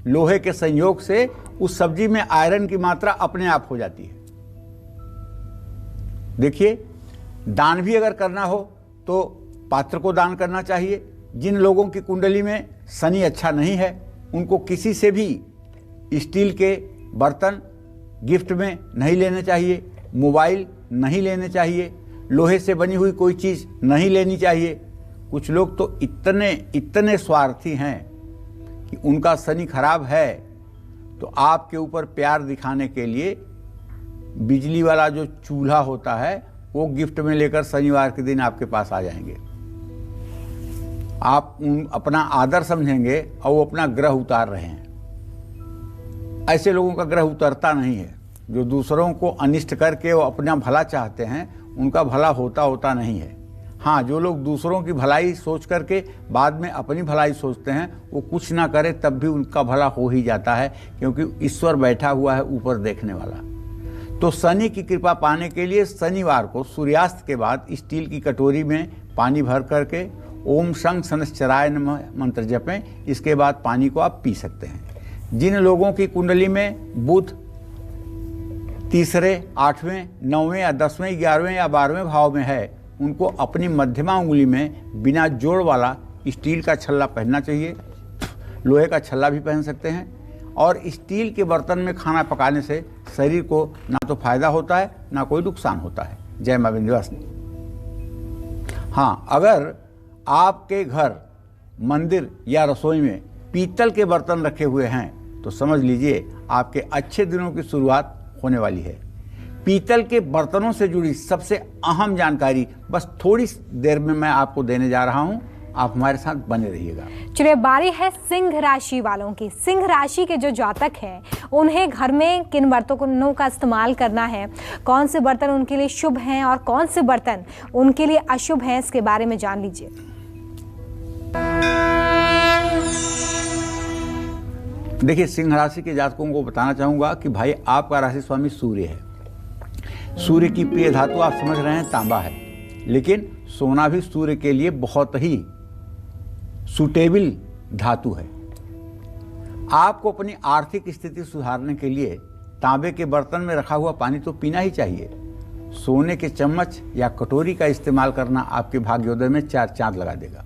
लोहे के संयोग से उस सब्जी में आयरन की मात्रा अपने आप हो जाती है। देखिए, दान भी अगर करना हो तो पात्र को दान करना चाहिए। जिन लोगों की कुंडली में शनि अच्छा नहीं है उनको किसी से भी स्टील के बर्तन गिफ्ट में नहीं लेने चाहिए, मोबाइल नहीं लेने चाहिए, लोहे से बनी हुई कोई चीज़ नहीं लेनी चाहिए। कुछ लोग तो इतने स्वार्थी हैं कि उनका शनि खराब है तो आपके ऊपर प्यार दिखाने के लिए बिजली वाला जो चूल्हा होता है वो गिफ्ट में लेकर शनिवार के दिन आपके पास आ जाएंगे। आप अपना आदर समझेंगे और वो अपना ग्रह उतार रहे हैं। ऐसे लोगों का ग्रह उतरता नहीं है। जो दूसरों को अनिष्ट करके वो अपना भला चाहते हैं, उनका भला होता नहीं है। हाँ, जो लोग दूसरों की भलाई सोच करके बाद में अपनी भलाई सोचते हैं, वो कुछ ना करे तब भी उनका भला हो ही जाता है, क्योंकि ईश्वर बैठा हुआ है ऊपर देखने वाला। तो शनि की कृपा पाने के लिए शनिवार को सूर्यास्त के बाद स्टील की कटोरी में पानी भर करके ओम शं शनश्चराय नमः मंत्र जपें। इसके बाद पानी को आप पी सकते हैं। जिन लोगों की कुंडली में बुध तीसरे, 8वें, 9वें या 10वें, 11वें या 12वें भाव में है, उनको अपनी मध्यमा उंगली में बिना जोड़ वाला स्टील का छल्ला पहनना चाहिए। लोहे का छल्ला भी पहन सकते हैं। और स्टील के बर्तन में खाना पकाने से शरीर को ना तो फायदा होता है ना कोई नुकसान होता है। जय मां विंध्यवासिनी। हाँ, अगर आपके घर, मंदिर या रसोई में पीतल के बर्तन रखे हुए हैं तो समझ लीजिए आपके अच्छे दिनों की शुरुआत होने वाली है। पीतल के बर्तनों से जुड़ी सबसे अहम जानकारी बस थोड़ी देर में मैं आपको देने जा रहा हूं। आप हमारे साथ बने रहिएगा। चलिए, बारी है सिंह राशि वालों की। सिंह राशि के जो जातक हैं, उन्हें घर में किन बर्तनों का इस्तेमाल करना है, कौन से बर्तन उनके लिए शुभ हैं और कौन से बर्तन उनके लिए अशुभ हैं, इसके बारे में जान लीजिए। देखिए, सिंह राशि के जातकों को बताना चाहूंगा कि भाई आपका राशि स्वामी सूर्य है। सूर्य की प्रिय धातु आप समझ रहे हैं तांबा है, लेकिन सोना भी सूर्य के लिए बहुत ही सुटेबल धातु है। आपको अपनी आर्थिक स्थिति सुधारने के लिए तांबे के बर्तन में रखा हुआ पानी तो पीना ही चाहिए। सोने के चम्मच या कटोरी का इस्तेमाल करना आपके भाग्योदय में 4 चांद लगा देगा।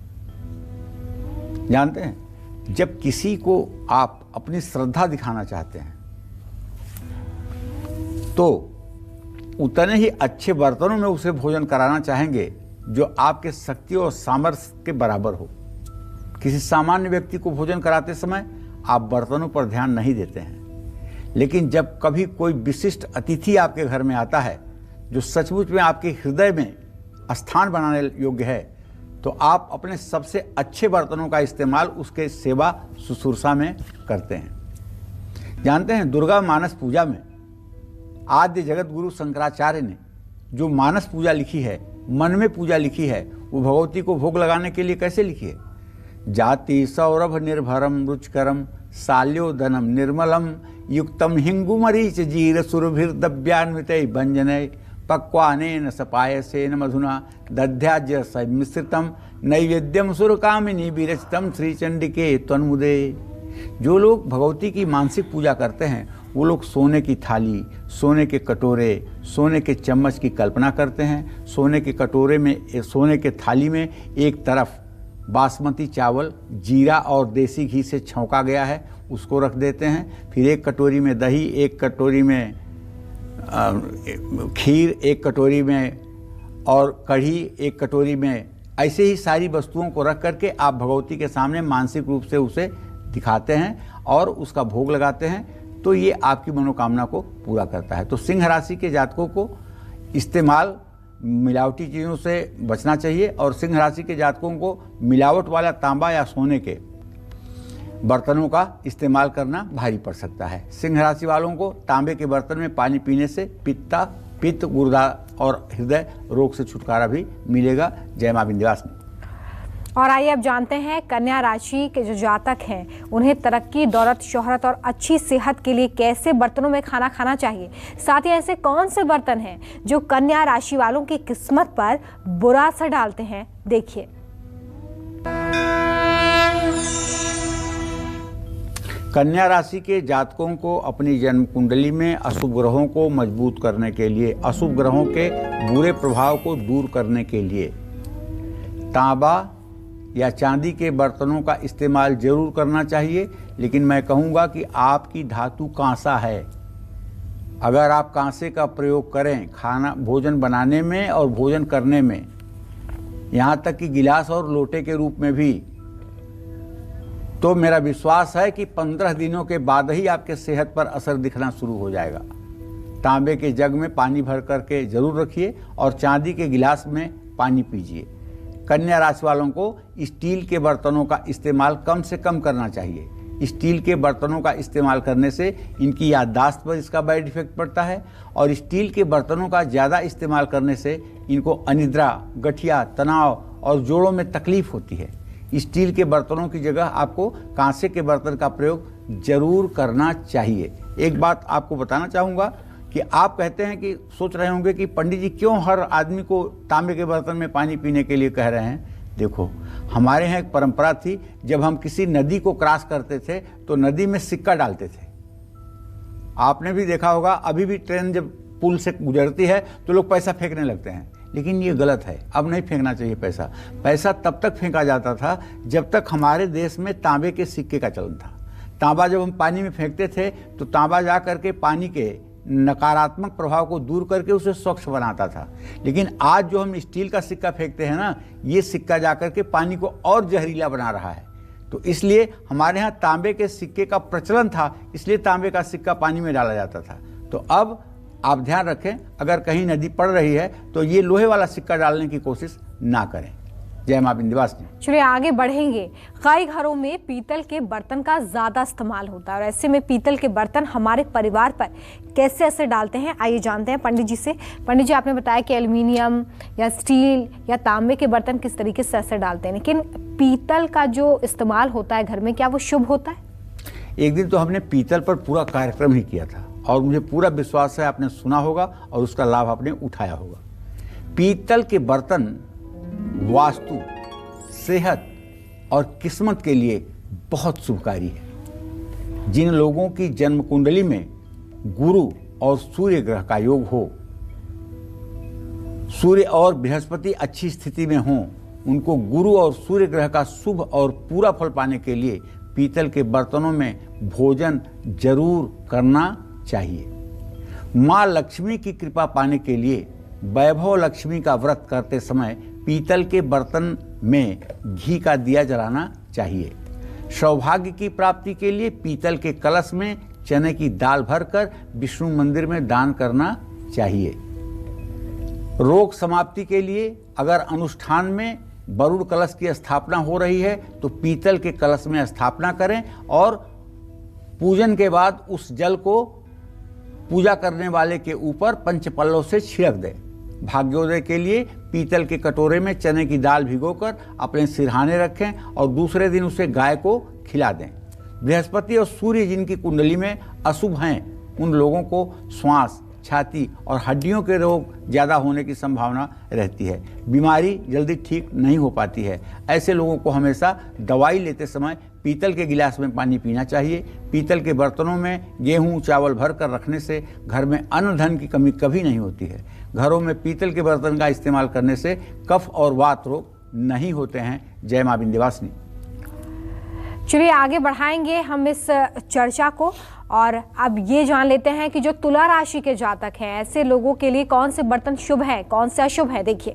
जानते हैं, जब किसी को आप अपनी श्रद्धा दिखाना चाहते हैं तो उतने ही अच्छे बर्तनों में उसे भोजन कराना चाहेंगे जो आपके शक्ति और सामर्थ्य के बराबर हो। किसी सामान्य व्यक्ति को भोजन कराते समय आप बर्तनों पर ध्यान नहीं देते हैं, लेकिन जब कभी कोई विशिष्ट अतिथि आपके घर में आता है जो सचमुच में आपके हृदय में स्थान बनाने योग्य है, तो आप अपने सबसे अच्छे बर्तनों का इस्तेमाल उसके सेवा शुश्रूषा में करते हैं। जानते हैं, दुर्गा मानस पूजा में आद्य जगत गुरु शंकराचार्य ने जो मानस पूजा लिखी है, मन में पूजा लिखी है, वो भगवती को भोग लगाने के लिए कैसे लिखी है? जाति सौरभ निर्भरम रुचिकरम साल्योदनम निर्मलम युक्तम हिंगुमरीच जीर सुरभिर्दव्यान्वित व्यंजनय पक्वानेन सपायसेन मधुना दध्याज्य संमिश्रितम नैवेद्यम सुरकामिनी विरचितम श्रीचंडिके त्वन्मुदे। जो लोग भगवती की मानसिक पूजा करते हैं वो लोग सोने की थाली, सोने के कटोरे, सोने के चम्मच की कल्पना करते हैं। सोने के कटोरे में, सोने के थाली में एक तरफ बासमती चावल जीरा और देसी घी से छौंका गया है, उसको रख देते हैं। फिर एक कटोरी में दही, एक कटोरी में खीर, एक कटोरी में और कढ़ी, एक कटोरी में, ऐसे ही सारी वस्तुओं को रख करके आप भगवती के सामने मानसिक रूप से उसे दिखाते हैं और उसका भोग लगाते हैं। तो ये आपकी मनोकामना को पूरा करता है। तो सिंह राशि के जातकों को इस्तेमाल मिलावटी चीज़ों से बचना चाहिए और सिंह राशि के जातकों को मिलावट वाला तांबा या सोने के बर्तनों का इस्तेमाल करना भारी पड़ सकता है। सिंह राशि वालों को तांबे के बर्तन में पानी पीने से पित्त, गुर्दा और हृदय रोग से छुटकारा भी मिलेगा। जय मां विंध्यवासिनी। और आइए अब जानते हैं कन्या राशि के जो जातक हैं उन्हें तरक्की, दौलत, शोहरत और अच्छी सेहत के लिए कैसे बर्तनों में खाना खाना चाहिए। साथ ही ऐसे कौन से बर्तन हैं जो कन्या राशि वालों की किस्मत पर बुरा असर डालते हैं, देखिए। कन्या राशि के जातकों को अपनी जन्म कुंडली में अशुभ ग्रहों को मजबूत करने के लिए, अशुभ ग्रहों के बुरे प्रभाव को दूर करने के लिए तांबा या चांदी के बर्तनों का इस्तेमाल जरूर करना चाहिए। लेकिन मैं कहूँगा कि आपकी धातु कांसा है। अगर आप कांसे का प्रयोग करें खाना भोजन बनाने में और भोजन करने में, यहाँ तक कि गिलास और लोटे के रूप में भी, तो मेरा विश्वास है कि 15 दिनों के बाद ही आपके सेहत पर असर दिखना शुरू हो जाएगा। तांबे के जग में पानी भर करके जरूर रखिए और चांदी के गिलास में पानी पीजिए। कन्या राशि वालों को स्टील के बर्तनों का इस्तेमाल कम से कम करना चाहिए। स्टील के बर्तनों का इस्तेमाल करने से इनकी याददाश्त पर इसका बैड इफेक्ट पड़ता है और स्टील के बर्तनों का ज़्यादा इस्तेमाल करने से इनको अनिद्रा, गठिया, तनाव और जोड़ों में तकलीफ होती है। स्टील के बर्तनों की जगह आपको कांसे के बर्तन का प्रयोग जरूर करना चाहिए। एक बात आपको बताना चाहूँगा कि आप कहते हैं कि सोच रहे होंगे कि पंडित जी क्यों हर आदमी को तांबे के बर्तन में पानी पीने के लिए कह रहे हैं। देखो, हमारे यहाँ एक परंपरा थी, जब हम किसी नदी को क्रॉस करते थे तो नदी में सिक्का डालते थे। आपने भी देखा होगा, अभी भी ट्रेन जब पुल से गुजरती है तो लोग पैसा फेंकने लगते हैं, लेकिन ये गलत है। अब नहीं फेंकना चाहिए पैसा। पैसा तब तक फेंका जाता था जब तक हमारे देश में तांबे के सिक्के का चलन था। तांबा जब हम पानी में फेंकते थे तो तांबा जा करके पानी के नकारात्मक प्रभाव को दूर करके उसे स्वच्छ बनाता था। लेकिन आज जो हम स्टील का सिक्का फेंकते हैं ना, ये सिक्का जा करके पानी को और जहरीला बना रहा है। तो इसलिए हमारे यहाँ तांबे के सिक्के का प्रचलन था, इसलिए तांबे का सिक्का पानी में डाला जाता था। तो अब आप ध्यान रखें, अगर कहीं नदी पड़ रही है तो ये लोहे वाला सिक्का डालने की कोशिश ना करें। जय मां विंध्यवासिनी। चलिए आगे बढ़ेंगे। कई घरों में पीतल के बर्तन का ज्यादा इस्तेमाल होता है और ऐसे में पीतल के बर्तन हमारे परिवार पर कैसे असर डालते हैं, आइए जानते हैं पंडित जी से। पंडित जी, आपने बताया कि एल्युमिनियम या स्टील या तांबे के बर्तन किस तरीके से असर डालते हैं, लेकिन पीतल का जो इस्तेमाल होता है घर में, क्या वो शुभ होता है? एक दिन तो हमने पीतल पर पूरा कार्यक्रम ही किया था और मुझे पूरा विश्वास है आपने सुना होगा और उसका लाभ आपने उठाया होगा। पीतल के बर्तन वास्तु, सेहत और किस्मत के लिए बहुत शुभकारी है। जिन लोगों की जन्म कुंडली में गुरु और सूर्य ग्रह का योग हो, सूर्य और बृहस्पति अच्छी स्थिति में हों, उनको गुरु और सूर्य ग्रह का शुभ और पूरा फल पाने के लिए पीतल के बर्तनों में भोजन जरूर करना चाहिए। माँ लक्ष्मी की कृपा पाने के लिए वैभव लक्ष्मी का व्रत करते समय पीतल के बर्तन में घी का दिया जलाना चाहिए। सौभाग्य की प्राप्ति के लिए पीतल के कलश में चने की दाल भरकर विष्णु मंदिर में दान करना चाहिए। रोग समाप्ति के लिए अगर अनुष्ठान में वरुण कलश की स्थापना हो रही है तो पीतल के कलश में स्थापना करें और पूजन के बाद उस जल को पूजा करने वाले के ऊपर पंचपल्लव से छिड़क दें। भाग्योदय के लिए पीतल के कटोरे में चने की दाल भिगोकर अपने सिरहाने रखें और दूसरे दिन उसे गाय को खिला दें। बृहस्पति और सूर्य जिनकी कुंडली में अशुभ हैं, उन लोगों को श्वास, छाती और हड्डियों के रोग ज़्यादा होने की संभावना रहती है। बीमारी जल्दी ठीक नहीं हो पाती है। ऐसे लोगों को हमेशा दवाई लेते समय पीतल के गिलास में पानी पीना चाहिए। पीतल के बर्तनों में गेहूं चावल भर कर रखने से घर में अन्न धन की कमी कभी नहीं होती है। घरों में पीतल के बर्तन का इस्तेमाल करने से कफ और वात रोग नहीं होते हैं। जय मां विंध्यवासिनी। चलिए आगे बढ़ाएंगे हम इस चर्चा को और अब ये जान लेते हैं कि जो तुला राशि के जातक हैं, ऐसे लोगों के लिए कौन से बर्तन शुभ है, कौन से अशुभ है। देखिए,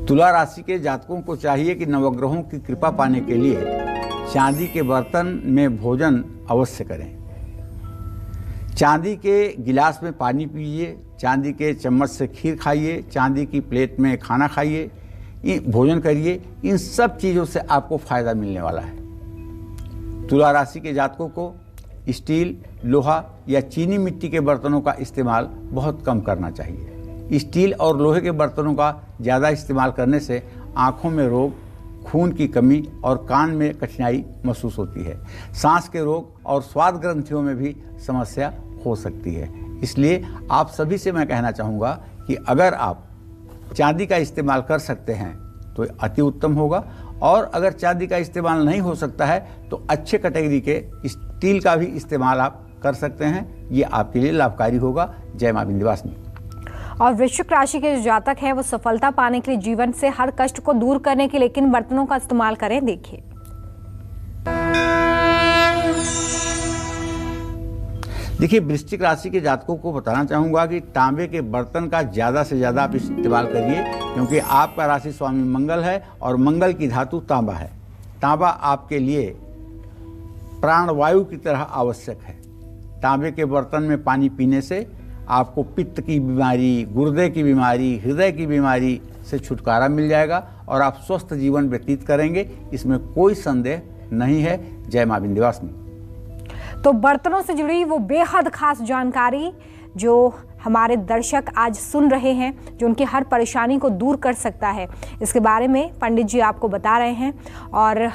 तुला राशि के जातकों को चाहिए कि नवग्रहों की कृपा पाने के लिए चांदी के बर्तन में भोजन अवश्य करें। चांदी के गिलास में पानी पीजिए, चांदी के चम्मच से खीर खाइए, चांदी की प्लेट में खाना खाइए, भोजन करिए। इन सब चीज़ों से आपको फायदा मिलने वाला है। तुला राशि के जातकों को स्टील, लोहा या चीनी मिट्टी के बर्तनों का इस्तेमाल बहुत कम करना चाहिए। स्टील और लोहे के बर्तनों का ज़्यादा इस्तेमाल करने से आँखों में रोग, खून की कमी और कान में कठिनाई महसूस होती है। सांस के रोग और स्वाद ग्रंथियों में भी समस्या हो सकती है। इसलिए आप सभी से मैं कहना चाहूँगा कि अगर आप चांदी का इस्तेमाल कर सकते हैं तो अति उत्तम होगा, और अगर चांदी का इस्तेमाल नहीं हो सकता है तो अच्छे कैटेगरी के स्टील का भी इस्तेमाल आप कर सकते हैं। ये आपके लिए लाभकारी होगा। जय मां विंध्यवासिनी। और वृश्चिक राशि के जो जातक हैं वो सफलता पाने के लिए जीवन से हर कष्ट को दूर करने के लिए किन बर्तनों का इस्तेमाल करें। देखिए, वृश्चिक राशि के जातकों को बताना चाहूँगा कि तांबे के बर्तन का ज़्यादा से ज़्यादा आप इस्तेमाल करिए, क्योंकि आपका राशि स्वामी मंगल है और मंगल की धातु तांबा है। तांबा आपके लिए प्राणवायु की तरह आवश्यक है। तांबे के बर्तन में पानी पीने से आपको पित्त की बीमारी, गुर्दे की बीमारी, हृदय की बीमारी से छुटकारा मिल जाएगा और आप स्वस्थ जीवन व्यतीत करेंगे, इसमें कोई संदेह नहीं है। जय मां विंध्यवासिनी। तो बर्तनों से जुड़ी वो बेहद खास जानकारी जो हमारे दर्शक आज सुन रहे हैं, जो उनकी हर परेशानी को दूर कर सकता है, इसके बारे में पंडित जी आपको बता रहे हैं। और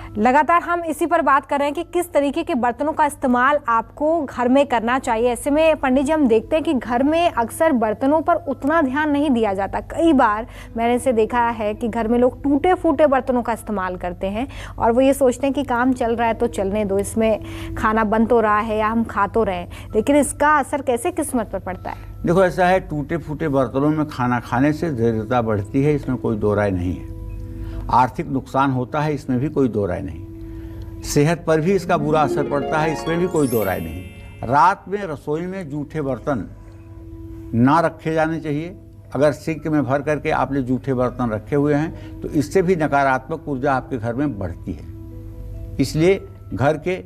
लगातार हम इसी पर बात कर रहे हैं कि किस तरीके के बर्तनों का इस्तेमाल आपको घर में करना चाहिए। ऐसे में पंडित जी हम देखते हैं कि घर में अक्सर बर्तनों पर उतना ध्यान नहीं दिया जाता। कई बार मैंने इसे देखा है कि घर में लोग टूटे फूटे बर्तनों का इस्तेमाल करते हैं और वो ये सोचते हैं कि काम चल रहा है तो चलने दो, इसमें खाना बन तो रहा है या हम खा तो रहे हैं, लेकिन इसका असर कैसे किस्मत पर पड़ता है। देखो, ऐसा है, टूटे फूटे बर्तनों में खाना खाने से दरिद्रता बढ़ती है, इसमें कोई दो राय नहीं है। आर्थिक नुकसान होता है, इसमें भी कोई दो राय नहीं। सेहत पर भी इसका बुरा असर पड़ता है, इसमें भी कोई दो राय नहीं। रात में रसोई में जूठे बर्तन ना रखे जाने चाहिए। अगर सिंक में भर करके आपने जूठे बर्तन रखे हुए हैं तो इससे भी नकारात्मक ऊर्जा आपके घर में बढ़ती है। इसलिए घर के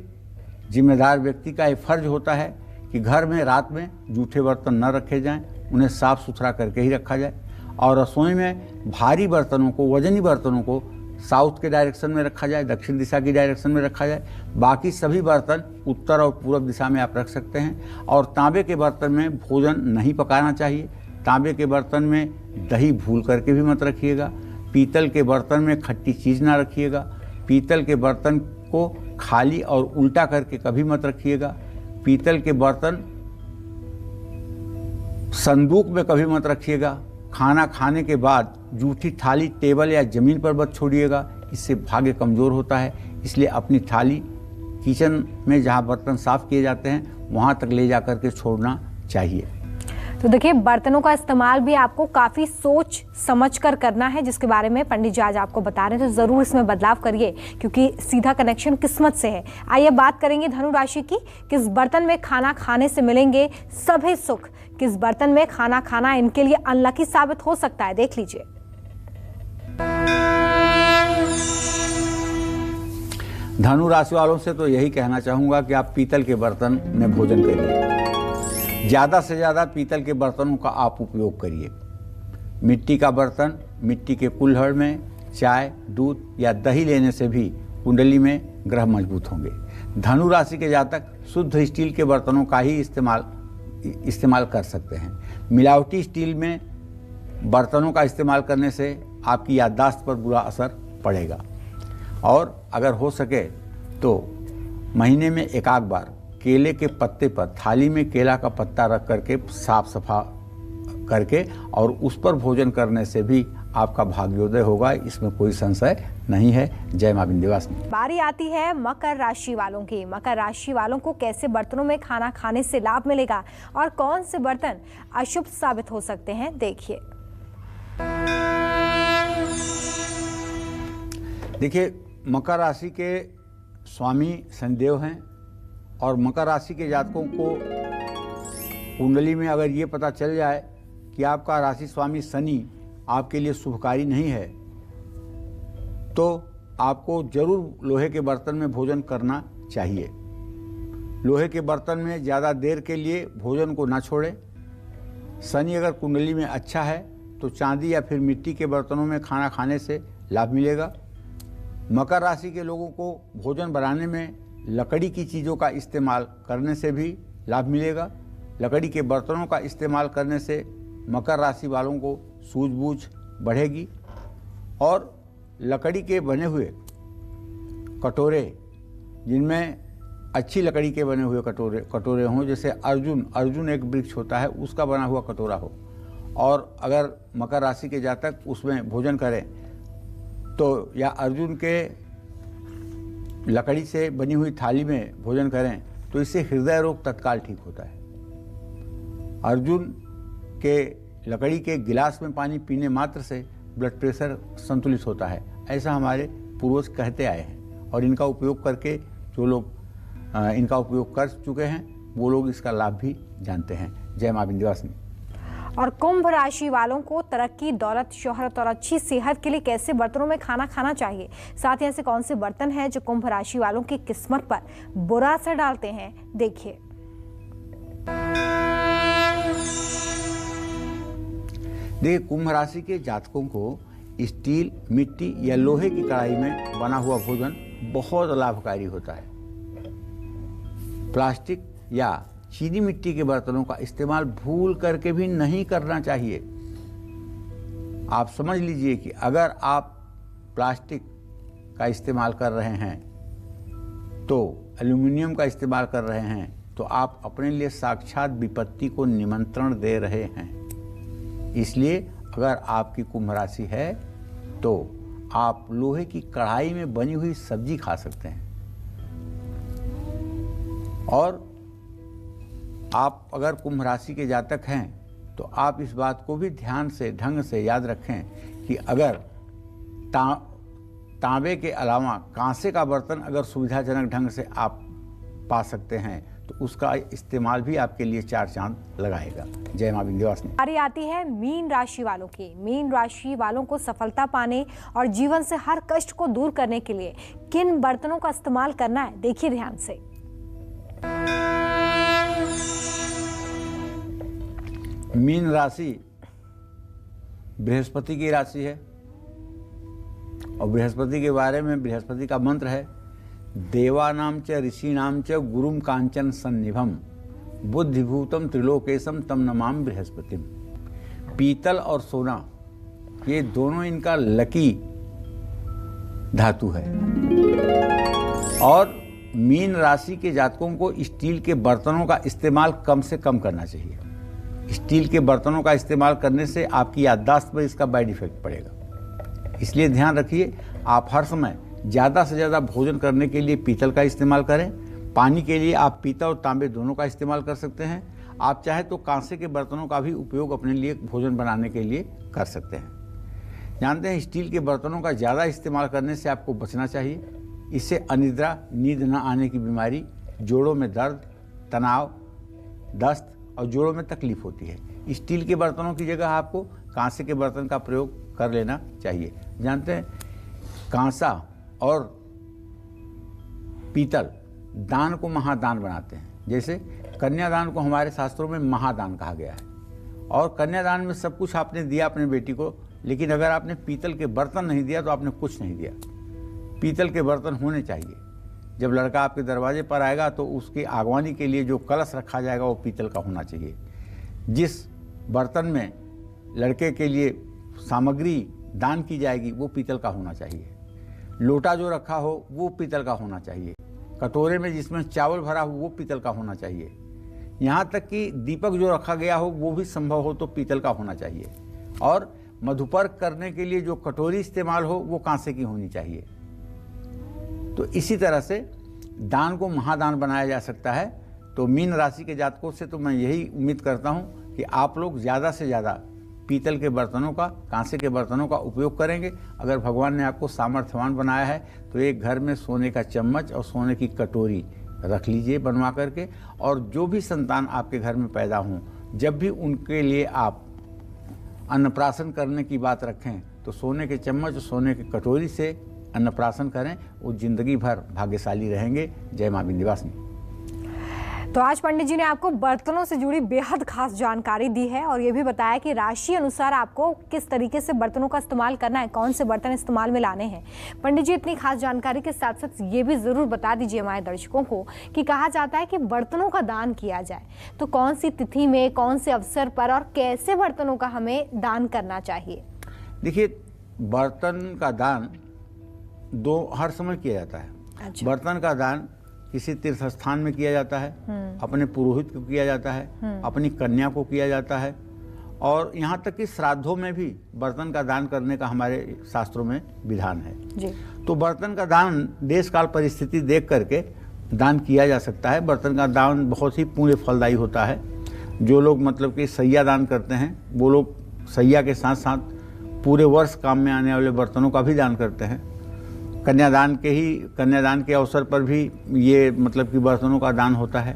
जिम्मेदार व्यक्ति का ये फर्ज होता है कि घर में रात में जूठे बर्तन न रखे जाएं, उन्हें साफ सुथरा करके ही रखा जाए। और रसोई में भारी बर्तनों को, वजनी बर्तनों को साउथ के डायरेक्शन में रखा जाए, दक्षिण दिशा की डायरेक्शन में रखा जाए। बाकी सभी बर्तन उत्तर और पूर्व दिशा में आप रख सकते हैं। और तांबे के बर्तन में भोजन नहीं पकाना चाहिए। तांबे के बर्तन में दही भूल करके भी मत रखिएगा। पीतल के बर्तन में खट्टी चीज़ ना रखिएगा। पीतल के बर्तन को खाली और उल्टा करके कभी मत रखिएगा। पीतल के बर्तन संदूक में कभी मत रखिएगा। खाना खाने के बाद जूठी थाली टेबल या ज़मीन पर मत छोड़िएगा, इससे भाग्य कमज़ोर होता है। इसलिए अपनी थाली किचन में जहाँ बर्तन साफ़ किए जाते हैं वहाँ तक ले जा कर के छोड़ना चाहिए। तो देखिए, बर्तनों का इस्तेमाल भी आपको काफ़ी सोच समझ कर करना है, जिसके बारे में पंडित जी आज आपको बता रहे हैं। तो ज़रूर इसमें बदलाव करिए, क्योंकि सीधा कनेक्शन किस्मत से है। आइए बात करेंगे धनु राशि की। किस बर्तन में खाना खाने से मिलेंगे सभी सुख, किस बर्तन में खाना खाना इनके लिए अनलकी साबित हो सकता है, देख लीजिए। धनु राशि वालों से तो यही कहना चाहूँगा कि आप पीतल के बर्तन में भोजन करिए। ज़्यादा से ज़्यादा पीतल के बर्तनों का आप उपयोग करिए। मिट्टी का बर्तन, मिट्टी के कुल्हड़ में चाय, दूध या दही लेने से भी कुंडली में ग्रह मजबूत होंगे। धनु राशि के जातक शुद्ध स्टील के बर्तनों का ही इस्तेमाल कर सकते हैं। मिलावटी स्टील में बर्तनों का इस्तेमाल करने से आपकी याददाश्त पर बुरा असर पड़ेगा। और अगर हो सके तो महीने में एक आध बार केले के पत्ते पर थाली में केला का पत्ता रख करके साफ सफा करके और उस पर भोजन करने से भी आपका भाग्योदय होगा, इसमें कोई संशय नहीं है। जय मां विंध्यवासिनी। बारी आती है मकर राशि वालों की। मकर राशि वालों को कैसे बर्तनों में खाना खाने से लाभ मिलेगा और कौन से बर्तन अशुभ साबित हो सकते हैं, देखिए। देखिए, मकर राशि के स्वामी शनिदेव हैं और मकर राशि के जातकों को कुंडली में अगर ये पता चल जाए कि आपका राशि स्वामी शनि आपके लिए शुभकारी नहीं है, तो आपको जरूर लोहे के बर्तन में भोजन करना चाहिए। लोहे के बर्तन में ज़्यादा देर के लिए भोजन को ना छोड़ें। शनि अगर कुंडली में अच्छा है तो चांदी या फिर मिट्टी के बर्तनों में खाना खाने से लाभ मिलेगा। मकर राशि के लोगों को भोजन बनाने में लकड़ी की चीज़ों का इस्तेमाल करने से भी लाभ मिलेगा। लकड़ी के बर्तनों का इस्तेमाल करने से मकर राशि वालों को सूझबूझ बढ़ेगी। और लकड़ी के बने हुए कटोरे, जिनमें अच्छी लकड़ी के बने हुए कटोरे हों, जैसे अर्जुन एक वृक्ष होता है, उसका बना हुआ कटोरा हो, और अगर मकर राशि के जातक उसमें भोजन करें तो या अर्जुन के लकड़ी से बनी हुई थाली में भोजन करें तो इससे हृदय रोग तत्काल ठीक होता है। अर्जुन के लकड़ी के गिलास में पानी पीने मात्र से ब्लड प्रेशर संतुलित होता है, ऐसा हमारे पूर्वज कहते आए हैं। और इनका उपयोग करके जो लोग इनका उपयोग कर चुके हैं वो लोग इसका लाभ भी जानते हैं। जय मां विंध्यवासिनी। और कुंभ राशि वालों को तरक्की, दौलत, शोहरत और अच्छी सेहत के लिए कैसे बर्तनों में खाना खाना चाहिए, साथ ही ऐसे कौन से बर्तन हैं जो कुंभ राशि वालों की किस्मत पर बुरा असर डालते हैं, देखिए। देखिए, कुंभ राशि के जातकों को स्टील, मिट्टी या लोहे की कढ़ाई में बना हुआ भोजन बहुत लाभकारी होता है। प्लास्टिक या चीनी मिट्टी के बर्तनों का इस्तेमाल भूल करके भी नहीं करना चाहिए। आप समझ लीजिए कि अगर आप प्लास्टिक का इस्तेमाल कर रहे हैं तो एल्युमिनियम का इस्तेमाल कर रहे हैं तो आप अपने लिए साक्षात विपत्ति को निमंत्रण दे रहे हैं। इसलिए अगर आपकी कुंभ राशि है तो आप लोहे की कढ़ाई में बनी हुई सब्जी खा सकते हैं। और आप अगर कुंभ राशि के जातक हैं तो आप इस बात को भी ध्यान से, ढंग से याद रखें कि अगर तांबे के अलावा कांसे का बर्तन अगर सुविधाजनक ढंग से आप पा सकते हैं तो उसका इस्तेमाल भी आपके लिए 4 चांद लगाएगा। जय मां विंध्यवासिनी। बारी आती है मीन राशि वालों की। मीन राशि वालों को सफलता पाने और जीवन से हर कष्ट को दूर करने के लिए किन बर्तनों का इस्तेमाल करना है, देखिए ध्यान से। मीन राशि बृहस्पति की राशि है और बृहस्पति के बारे में बृहस्पति का मंत्र है, देवानाम च ऋषीणाम च गुरुम कांचन सन्निभम बुद्धिभूतम त्रिलोकेशम तम नमाम बृहस्पतिम। पीतल और सोना ये दोनों इनका लकी धातु है। और मीन राशि के जातकों को स्टील के बर्तनों का इस्तेमाल कम से कम करना चाहिए। स्टील के बर्तनों का इस्तेमाल करने से आपकी याददाश्त पर इसका बैड इफेक्ट पड़ेगा। इसलिए ध्यान रखिए, आप हर समय ज़्यादा से ज़्यादा भोजन करने के लिए पीतल का इस्तेमाल करें। पानी के लिए आप पीतल और तांबे दोनों का इस्तेमाल कर सकते हैं। आप चाहे तो कांसे के बर्तनों का भी उपयोग अपने लिए भोजन बनाने के लिए कर सकते हैं। जानते हैं स्टील के बर्तनों का ज़्यादा इस्तेमाल करने से आपको बचना चाहिए। इससे अनिद्रा, नींद न आने की बीमारी, जोड़ों में दर्द, तनाव, दस्त और जोड़ों में तकलीफ होती है। स्टील के बर्तनों की जगह आपको कांसे के बर्तन का प्रयोग कर लेना चाहिए। जानते हैं कांसा और पीतल दान को महादान बनाते हैं। जैसे कन्यादान को हमारे शास्त्रों में महादान कहा गया है। और कन्यादान में सब कुछ आपने दिया अपने बेटी को, लेकिन अगर आपने पीतल के बर्तन नहीं दिया तो आपने कुछ नहीं दिया। पीतल के बर्तन होने चाहिए। जब लड़का आपके दरवाजे पर आएगा तो उसकी आगवानी के लिए जो कलश रखा जाएगा वो पीतल का होना चाहिए। जिस बर्तन में लड़के के लिए सामग्री दान की जाएगी वो पीतल का होना चाहिए। लोटा जो रखा हो वो पीतल का होना चाहिए। कटोरे में जिसमें चावल भरा हो वो पीतल का होना चाहिए। यहाँ तक कि दीपक जो रखा गया हो वो भी संभव हो तो पीतल का होना चाहिए। और मधुपर्क करने के लिए जो कटोरी इस्तेमाल हो वो कांसे की होनी चाहिए। तो इसी तरह से दान को महादान बनाया जा सकता है। तो मीन राशि के जातकों से तो मैं यही उम्मीद करता हूँ कि आप लोग ज़्यादा से ज़्यादा पीतल के बर्तनों का, कांसे के बर्तनों का उपयोग करेंगे। अगर भगवान ने आपको सामर्थ्यवान बनाया है तो एक घर में सोने का चम्मच और सोने की कटोरी रख लीजिए बनवा करके। और जो भी संतान आपके घर में पैदा हों, जब भी उनके लिए आप अन्नप्राशन करने की बात रखें तो सोने के चम्मच और सोने की कटोरी से अन्नप्राशन करें। वो जिंदगी भर भाग्यशाली रहेंगे। जय मां विंध्यवासिनी। तो आज पंडित जी ने आपको बर्तनों से जुड़ी बेहद खास जानकारी दी है और ये भी बताया कि राशि अनुसार आपको किस तरीके से बर्तनों का इस्तेमाल करना है, कौन से बर्तन इस्तेमाल में लाने हैं। पंडित जी इतनी खास जानकारी के साथ साथ ये भी ज़रूर बता दीजिए हमारे दर्शकों को कि कहा जाता है कि बर्तनों का दान किया जाए तो कौन सी तिथि में, कौन से अवसर पर और कैसे बर्तनों का हमें दान करना चाहिए। देखिए, बर्तन का दान हर समय किया जाता है। अच्छा। बर्तन का दान किसी तीर्थ स्थान में किया जाता है, अपने पुरोहित को किया जाता है, अपनी कन्या को किया जाता है और यहाँ तक कि श्राद्धों में भी बर्तन का दान करने का हमारे शास्त्रों में विधान है जी। तो बर्तन का दान देश काल परिस्थिति देख करके दान किया जा सकता है। बर्तन का दान बहुत ही पुण्य फलदायी होता है। जो लोग मतलब कि सैया दान करते हैं वो लोग सैया के साथ साथ पूरे वर्ष काम में आने वाले बर्तनों का भी दान करते हैं। कन्यादान के अवसर पर भी ये मतलब कि बर्तनों का दान होता है।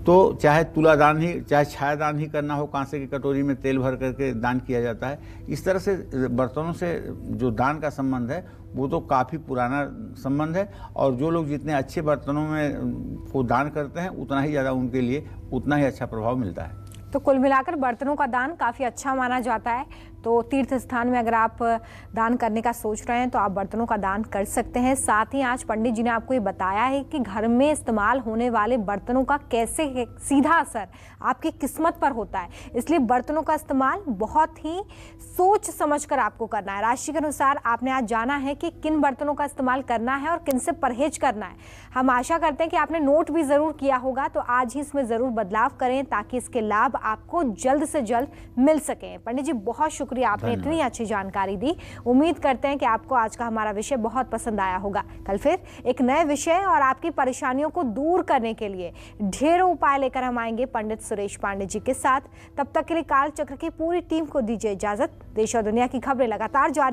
तो चाहे तुलादान ही, चाहे छायादान ही करना हो, कांसे की कटोरी में तेल भर करके दान किया जाता है। इस तरह से बर्तनों से जो दान का संबंध है वो तो काफ़ी पुराना संबंध है। और जो लोग जितने अच्छे बर्तनों में को दान करते हैं उतना ही ज़्यादा उनके लिए उतना ही अच्छा प्रभाव मिलता है। तो कुल मिलाकर बर्तनों का दान काफ़ी अच्छा माना जाता है। तो तीर्थ स्थान में अगर आप दान करने का सोच रहे हैं तो आप बर्तनों का दान कर सकते हैं। साथ ही आज पंडित जी ने आपको ये बताया है कि घर में इस्तेमाल होने वाले बर्तनों का कैसे सीधा असर आपकी किस्मत पर होता है। इसलिए बर्तनों का इस्तेमाल बहुत ही सोच समझकर आपको करना है। राशि के अनुसार आपने आज जाना है कि किन बर्तनों का इस्तेमाल करना है और किन से परहेज करना है। हम आशा करते हैं कि आपने नोट भी ज़रूर किया होगा, तो आज ही इसमें ज़रूर बदलाव करें ताकि इसके लाभ आपको जल्द से जल्द मिल सकें। पंडित जी बहुत शुक्रिया, आपने इतनी अच्छी जानकारी दी। उम्मीद करते हैं कि आपको आज का हमारा विषय बहुत पसंद आया होगा। कल फिर एक नए विषय और आपकी परेशानियों को दूर करने के लिए ढेरों उपाय लेकर हम आएंगे पंडित सुरेश पांडे जी के साथ। तब तक के लिए काल चक्र की पूरी टीम को दीजिए इजाजत। देश और दुनिया की खबरें लगातार जारी